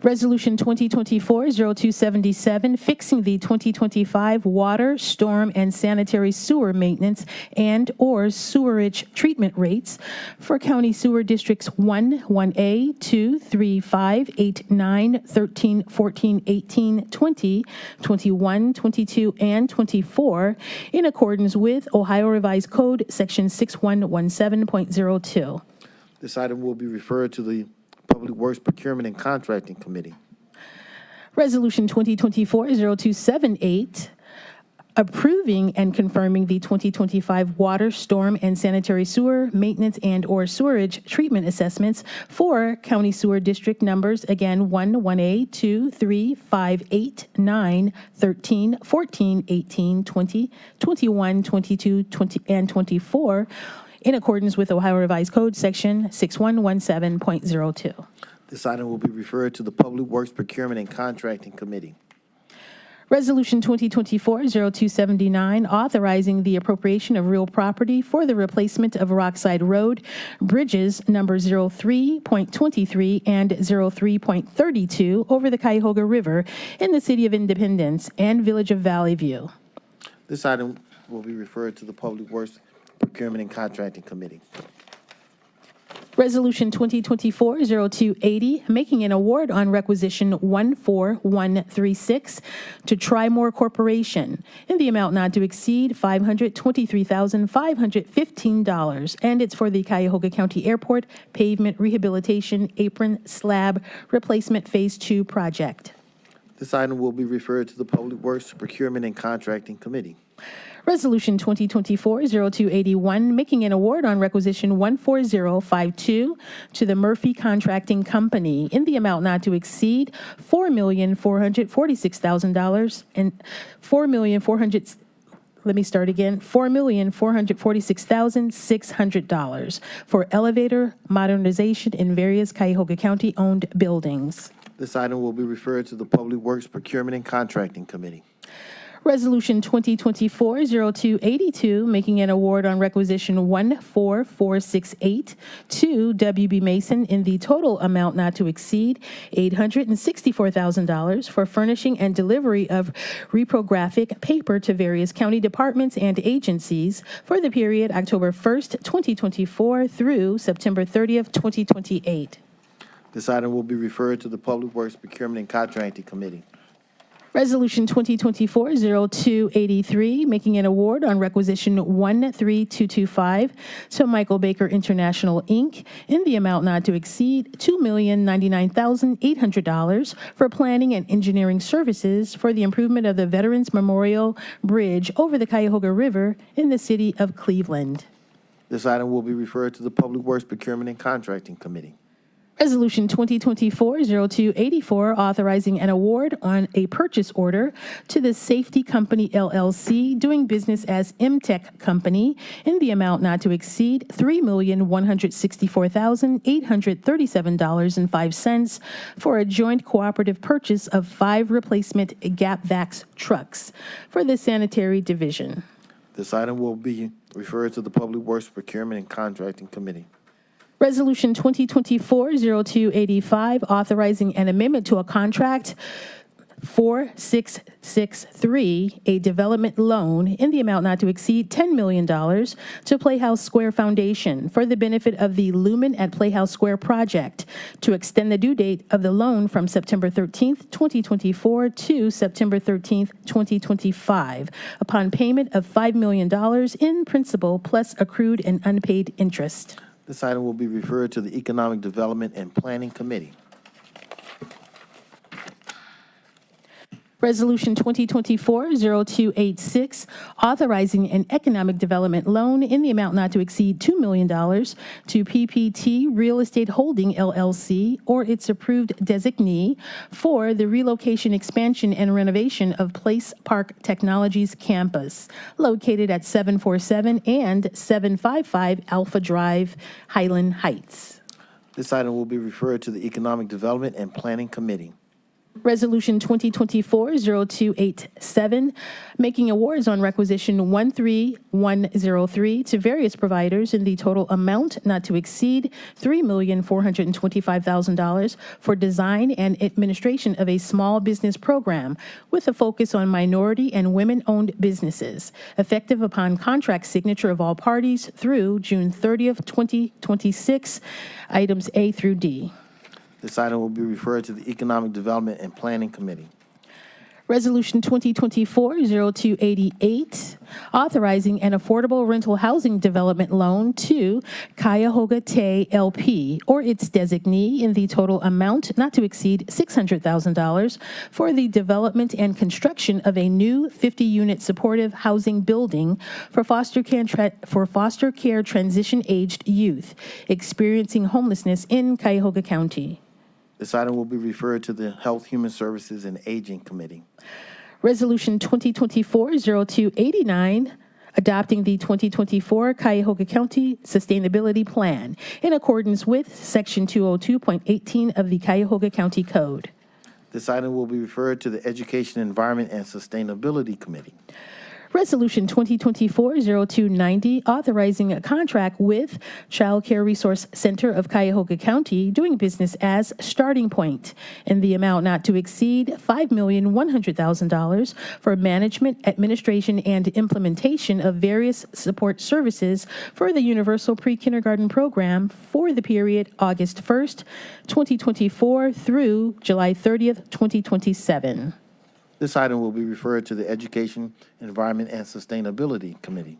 Resolution 2024-0277, fixing the 2025 water, storm, and sanitary sewer maintenance and/or sewerage treatment rates for County Sewer Districts 1, 1A, 2, 3, 5, 8, 9, 13, 14, 18, 20, 21, 22, and 24, in accordance with Ohio Revised Code, Section 6117.02. This item will be referred to the Public Works Procurement and Contracting Committee. Resolution 2024-0278, approving and confirming the 2025 water, storm, and sanitary sewer maintenance and/or sewerage treatment assessments for County Sewer District numbers, again, 1, 1A, 2, 3, 5, 8, 9, 13, 14, 18, 20, 21, 22, 20, and 24, in accordance with Ohio Revised Code, Section 6117.02. This item will be referred to the Public Works Procurement and Contracting Committee. Resolution 2024-0279, authorizing the appropriation of real property for the replacement of Rockside Road bridges number 03.23 and 03.32 over the Cuyahoga River in the City of Independence and Village of Valley View. This item will be referred to the Public Works Procurement and Contracting Committee. Resolution 2024-0280, making an award on requisition 14136 to Trimore Corporation in the amount not to exceed $523,515, and it's for the Cuyahoga County Airport Pavement Rehabilitation Apron Slab Replacement Phase 2 project. This item will be referred to the Public Works Procurement and Contracting Committee. Resolution 2024-0281, making an award on requisition 14052 to the Murphy Contracting Company in the amount not to exceed $4,446,000 and let me start again, $4,446,600 for elevator modernization in various Cuyahoga County-owned buildings. This item will be referred to the Public Works Procurement and Contracting Committee. Resolution 2024-0282, making an award on requisition 14468 to WB Mason in the total amount not to exceed $864,000 for furnishing and delivery of reprographic paper to various county departments and agencies for the period October 1st, 2024 through September 30th, 2028. This item will be referred to the Public Works Procurement and Contracting Committee. Resolution 2024-0283, making an award on requisition 13225 to Michael Baker International, Inc. in the amount not to exceed $2,099,800 for planning and engineering services for the improvement of the Veterans Memorial Bridge over the Cuyahoga River in the city of Cleveland. This item will be referred to the Public Works Procurement and Contracting Committee. Resolution 2024-0284, authorizing an award on a purchase order to the Safety Company LLC, doing business as MTech Company, in the amount not to exceed $3,164,837.05 for a joint cooperative purchase of 5 replacement GapVax trucks for the Sanitary Division. This item will be referred to the Public Works Procurement and Contracting Committee. Resolution 2024-0285, authorizing an amendment to a contract 4663, a development loan in the amount not to exceed $10 million to Playhouse Square Foundation for the benefit of the Lumen at Playhouse Square project to extend the due date of the loan from September 13th, 2024 to September 13th, 2025 upon payment of $5 million in principal plus accrued and unpaid interest. This item will be referred to the Economic Development and Planning Committee. Resolution 2024-0286, authorizing an economic development loan in the amount not to exceed $2 million to PPT Real Estate Holding LLC or its approved designee for the relocation, expansion, and renovation of Place Park Technologies campus, located at 747 and 755 Alpha Drive, Highland Heights. This item will be referred to the Economic Development and Planning Committee. Resolution 2024-0287, making awards on requisition 13103 to various providers in the total amount not to exceed $3,425,000 for design and administration of a small business program with a focus on minority and women-owned businesses, effective upon contract signature of all parties through June 30th, 2026, items A through D. This item will be referred to the Economic Development and Planning Committee. Resolution 2024-0288, authorizing an affordable rental housing development loan to Cuyahoga Tay LP or its designee in the total amount not to exceed $600,000 for the development and construction of a new 50-unit supportive housing building for foster care transition-aged youth experiencing homelessness in Cuyahoga County. This item will be referred to the Health, Human Services, and Aging Committee. Resolution 2024-0289, adopting the 2024 Cuyahoga County Sustainability Plan in accordance with Section 202.18 of the Cuyahoga County Code. This item will be referred to the Education, Environment, and Sustainability Committee. Resolution 2024-0290, authorizing a contract with Child Care Resource Center of Cuyahoga County, doing business as Starting Point, in the amount not to exceed $5,100,000 for management, administration, and implementation of various support services for the Universal Pre-Kindergarten Program for the period August 1st, 2024 through July 30th, 2027. This item will be referred to the Education, Environment, and Sustainability Committee.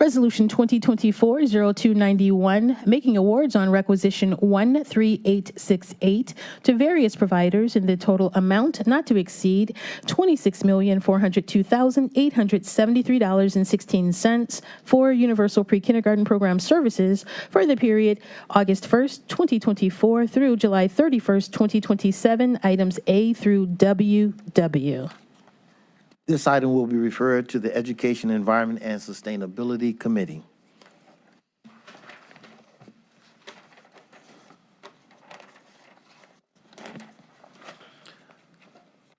Resolution 2024-0291, making awards on requisition 13868 to various providers in the total amount not to exceed $26,402,873.16 for Universal Pre-Kindergarten Program services for the period August 1st, 2024 through July 31st, 2027, items A through WW. This item will be referred to the Education, Environment, and Sustainability Committee.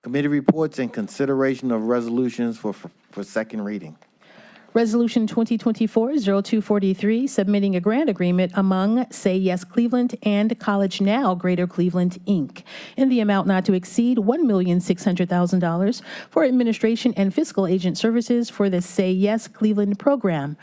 Committee reports and consideration of resolutions for second reading. Resolution 2024-0243, submitting a grant agreement among Say Yes Cleveland and College Now Greater Cleveland, Inc., in the amount not to exceed $1,600,000 for administration and fiscal agent services for the Say Yes Cleveland program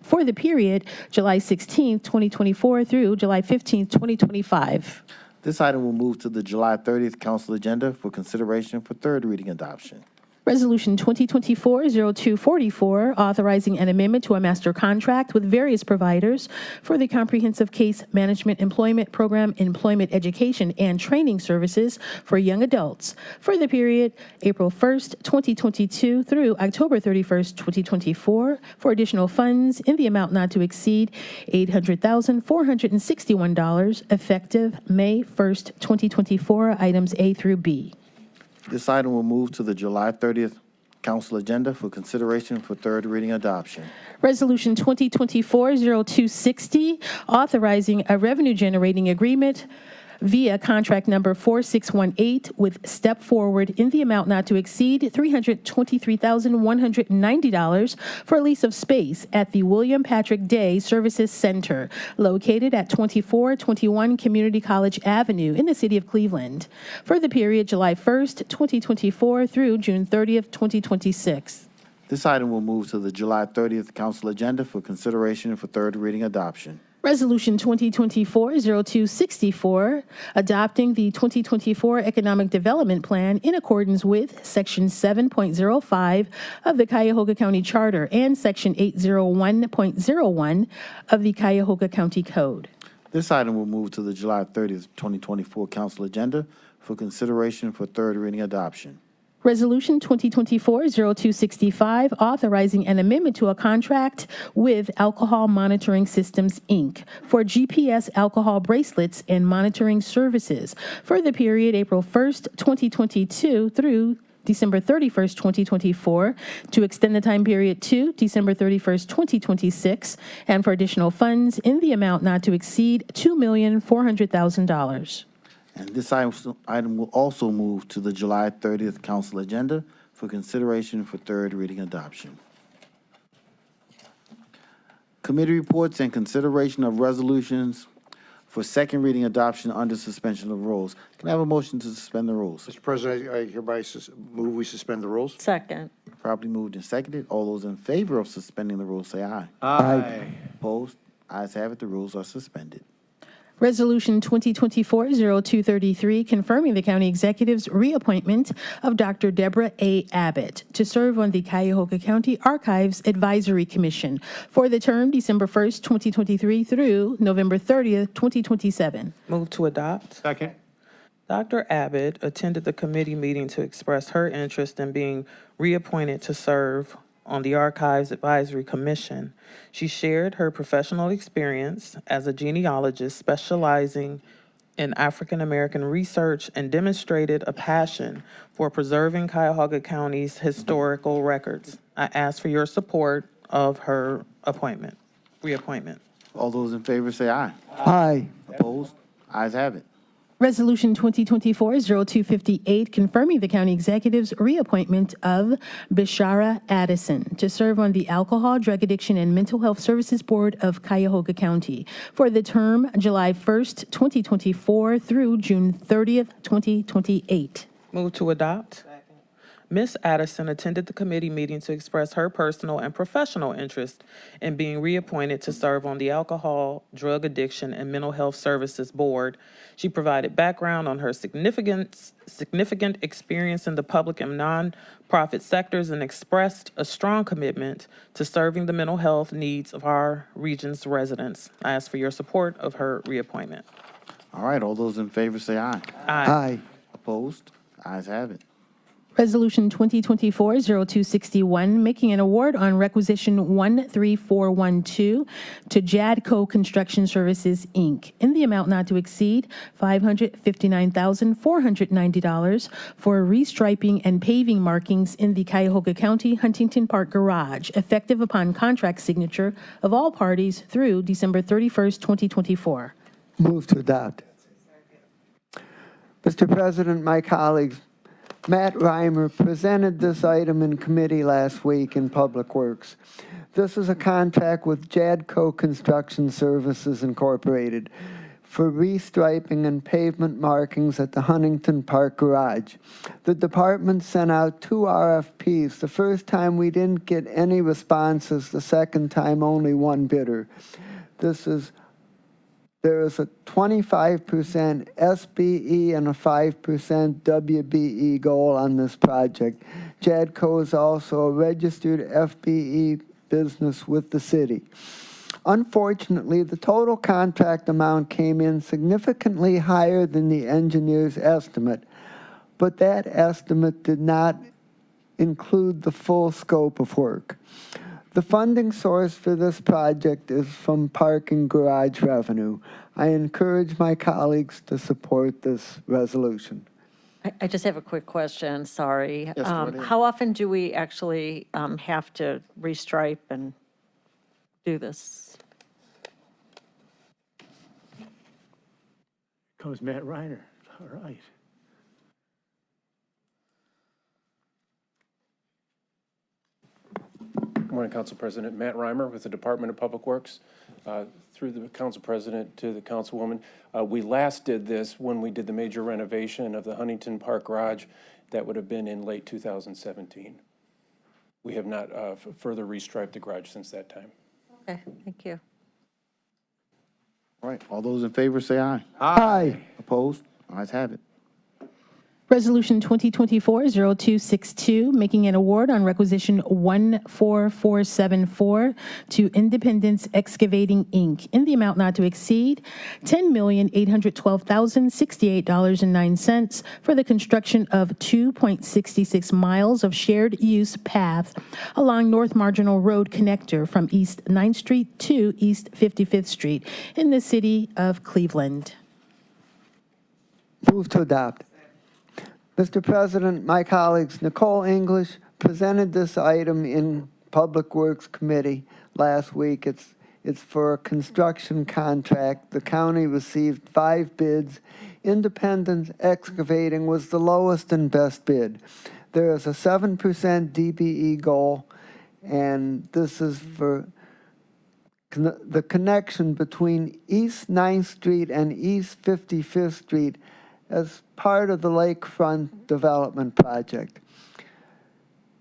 for the period July 16, 2024 through July 15, 2025. This item will move to the July 30th council agenda for consideration for third reading adoption. Resolution 2024-0244, authorizing an amendment to a master contract with various providers for the Comprehensive Case Management Employment Program Employment Education and Training Services for young adults for the period April 1st, 2022 through October 31st, 2024, for additional funds in the amount not to exceed $800,461, effective May 1st, 2024, items A through B. This item will move to the July 30th council agenda for consideration for third reading adoption. Resolution 2024-0260, authorizing a revenue-generating agreement via contract number 4618 with Step Forward in the amount not to exceed $323,190 for lease of space at the William Patrick Day Services Center, located at 2421 Community College Avenue in the city of Cleveland, for the period July 1st, 2024 through June 30th, 2026. This item will move to the July 30th council agenda for consideration for third reading adoption. Resolution 2024-0264, adopting the 2024 Economic Development Plan in accordance with Section 7.05 of the Cuyahoga County Charter and Section 801.01 of the Cuyahoga County Code. This item will move to the July 30th, 2024 council agenda for consideration for third reading adoption. Resolution 2024-0265, authorizing an amendment to a contract with Alcohol Monitoring Systems, Inc. for GPS alcohol bracelets and monitoring services for the period April 1st, 2022 through December 31st, 2024, to extend the time period to December 31st, 2026, and for additional funds in the amount not to exceed $2,400,000. And this item will also move to the July 30th council agenda for consideration for third reading adoption. Committee reports and consideration of resolutions for second reading adoption under suspension of rules. Can I have a motion to suspend the rules? Mr. President, I hereby move we suspend the rules. Second. Properly moved and seconded. All those in favor of suspending the rules say aye. Aye. Opposed? Ayes have it. The rules are suspended. Resolution 2024-0233, confirming the county executive's reappointment of Dr. Deborah A. Abbott to serve on the Cuyahoga County Archives Advisory Commission for the term December 1st, 2023 through November 30th, 2027. Move to adopt. Second. Dr. Abbott attended the committee meeting to express her interest in being reappointed to serve on the Archives Advisory Commission. She shared her professional experience as a genealogist specializing in African American research and demonstrated a passion for preserving Cuyahoga County's historical records. I ask for your support of her reappointment. All those in favor say aye. Aye. Opposed? Ayes have it. Resolution 2024-0258, confirming the county executive's reappointment of Bishara Addison to serve on the Alcohol, Drug Addiction, and Mental Health Services Board of Cuyahoga County for the term July 1st, 2024 through June 30th, 2028. Move to adopt. Ms. Addison attended the committee meeting to express her personal and professional interest in being reappointed to serve on the Alcohol, Drug Addiction, and Mental Health Services Board. She provided background on her significant experience in the public and nonprofit sectors and expressed a strong commitment to serving the mental health needs of our region's residents. I ask for your support of her reappointment. All right, all those in favor say aye. Aye. Opposed? Ayes have it. Resolution 2024-0261, making an award on requisition 13412 to Jadco Construction Services, Inc., in the amount not to exceed $559,490 for restriping and paving markings in the Cuyahoga County Huntington Park Garage, effective upon contract signature of all parties through December 31st, 2024. Move to adopt. Mr. President, my colleagues, Matt Reimer presented this item in committee last week in Public Works. This is a contract with Jadco Construction Services Incorporated for restriping and pavement markings at the Huntington Park Garage. The department sent out 2 RFPs. The first time we didn't get any responses, the second time only 1 bidder. There is a 25% SBE and a 5% WBE goal on this project. Jadco is also a registered FBE business with the city. Unfortunately, the total contract amount came in significantly higher than the engineer's estimate, but that estimate did not include the full scope of work. The funding source for this project is from parking garage revenue. I encourage my colleagues to support this resolution. I just have a quick question, sorry. Yes, go ahead. How often do we actually have to restripe and do this? Comes Matt Reiner. All right. Good morning, Council President. Matt Reimer with the Department of Public Works. Through the Council President to the Councilwoman, we last did this when we did the major renovation of the Huntington Park Garage. That would have been in late 2017. We have not further restriped the garage since that time. Okay, thank you. All right, all those in favor say aye. Aye. Opposed? Ayes have it. Resolution 2024-0262, making an award on requisition 14474 to Independence Excavating, Inc., in the amount not to exceed $10,812,068.09 for the construction of 2.66 miles of shared use path along North Marginal Road connector from East 9th Street to East 55th Street in the city of Cleveland. Move to adopt. Mr. President, my colleagues, Nicole English presented this item in Public Works Committee last week. It's for a construction contract. The county received 5 bids. Independence Excavating was the lowest and best bid. There is a 7% DBE goal, and this is for the connection between East 9th Street and East 55th Street as part of the Lakefront Development Project.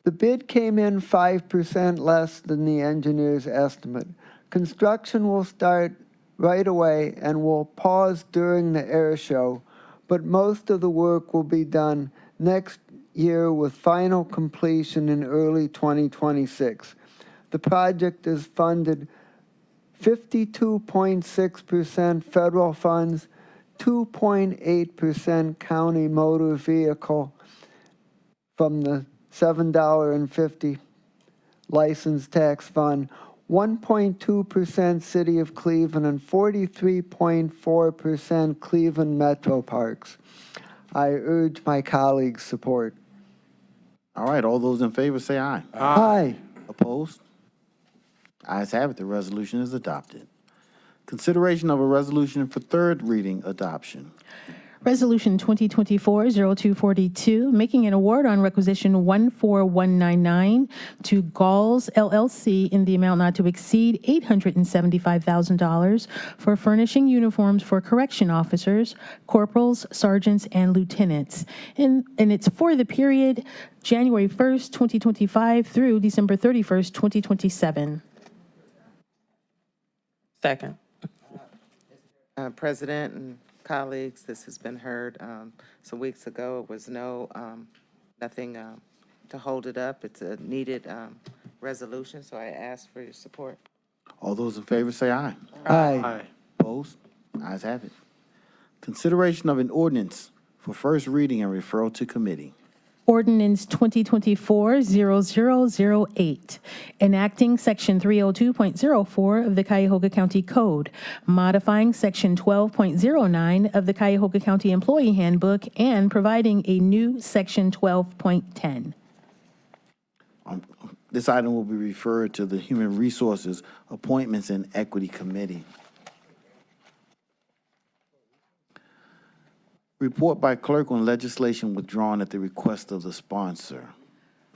The bid came in 5% less than the engineer's estimate. Construction will start right away and will pause during the air show, but most of the work will be done next year with final completion in early 2026. The project is funded 52.6% federal funds, 2.8% county motor vehicle from the $7.50 license tax fund, 1.2% City of Cleveland, and 43.4% Cleveland Metro Parks. I urge my colleagues' support. All right, all those in favor say aye. Aye. Opposed? Ayes have it, the resolution is adopted. Consideration of a resolution for third reading adoption. Resolution 2024-0242, making an award on requisition 14199 to Galls LLC in the amount not to exceed $875,000 for furnishing uniforms for correction officers, corporals, sergeants, and lieutenants. And it's for the period January 1st, 2025 through December 31st, 2027. Second. President and colleagues, this has been heard some weeks ago. It was nothing to hold it up. It's a needed resolution, so I ask for your support. All those in favor say aye. Aye. Opposed? Ayes have it. Consideration of an ordinance for first reading and referral to committee. Ordinance 2024-0008, enacting Section 302.04 of the Cuyahoga County Code, modifying Section 12.09 of the Cuyahoga County Employee Handbook, and providing a new Section 12.10. This item will be referred to the Human Resources, Appointments, and Equity Committee. Report by clerk on legislation withdrawn at the request of the sponsor.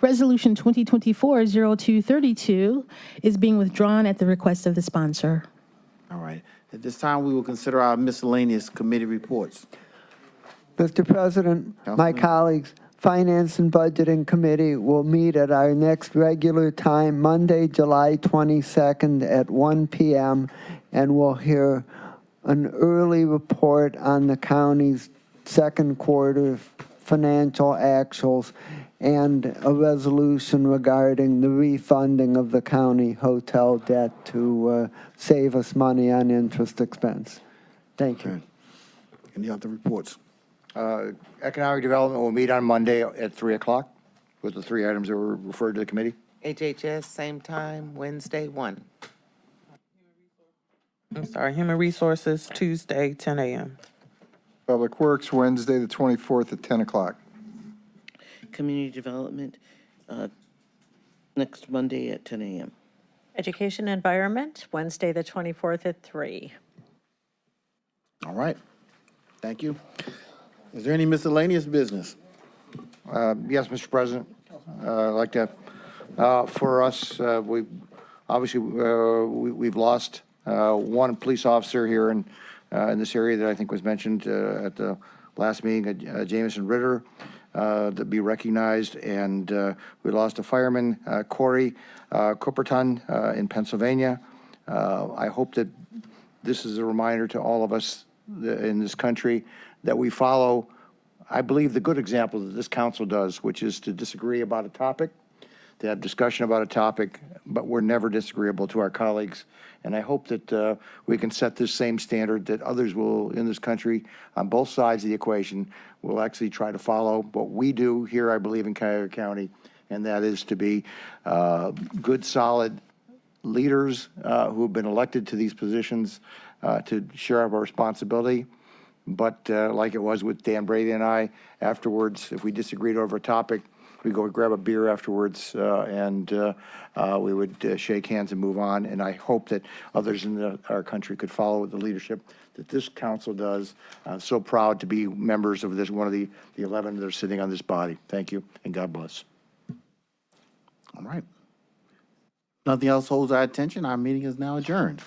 Resolution 2024-0232 is being withdrawn at the request of the sponsor. All right. At this time, we will consider our miscellaneous committee reports. Mr. President, my colleagues, Finance and Budgeting Committee will meet at our next regular time, Monday, July 22nd at 1 p.m., and we'll hear an early report on the county's second quarter financial actuals and a resolution regarding the refunding of the county hotel debt to save us money on interest expense. Thank you. Any other reports? Economic Development will meet on Monday at 3 o'clock with the three items that were referred to the committee. HHS, same time, Wednesday, 1. I'm sorry, Human Resources, Tuesday, 10 a.m. Public Works, Wednesday, the 24th at 10 o'clock. Community Development, next Monday at 10 a.m. Education Environment, Wednesday, the 24th at 3. All right. Thank you. Is there any miscellaneous business? Yes, Mr. President. I'd like to, for us, we've lost one police officer here in this area that I think was mentioned at the last meeting, Jameson Ritter, to be recognized. And we lost a fireman, Corey Cooperton, in Pennsylvania. I hope that this is a reminder to all of us in this country that we follow, I believe, the good example that this council does, which is to disagree about a topic, to have discussion about a topic, but we're never disagreeable to our colleagues. And I hope that we can set this same standard that others will, in this country, on both sides of the equation, will actually try to follow what we do here, I believe, in Cuyahoga County, and that is to be good, solid leaders who have been elected to these positions to share our responsibility. But like it was with Dan Brady and I, afterwards, if we disagreed over a topic, we'd go grab a beer afterwards, and we would shake hands and move on. And I hope that others in our country could follow the leadership that this council does. I'm so proud to be members of this, one of the 11 that are sitting on this body. Thank you, and God bless. All right. Nothing else holds our attention. Our meeting is now adjourned.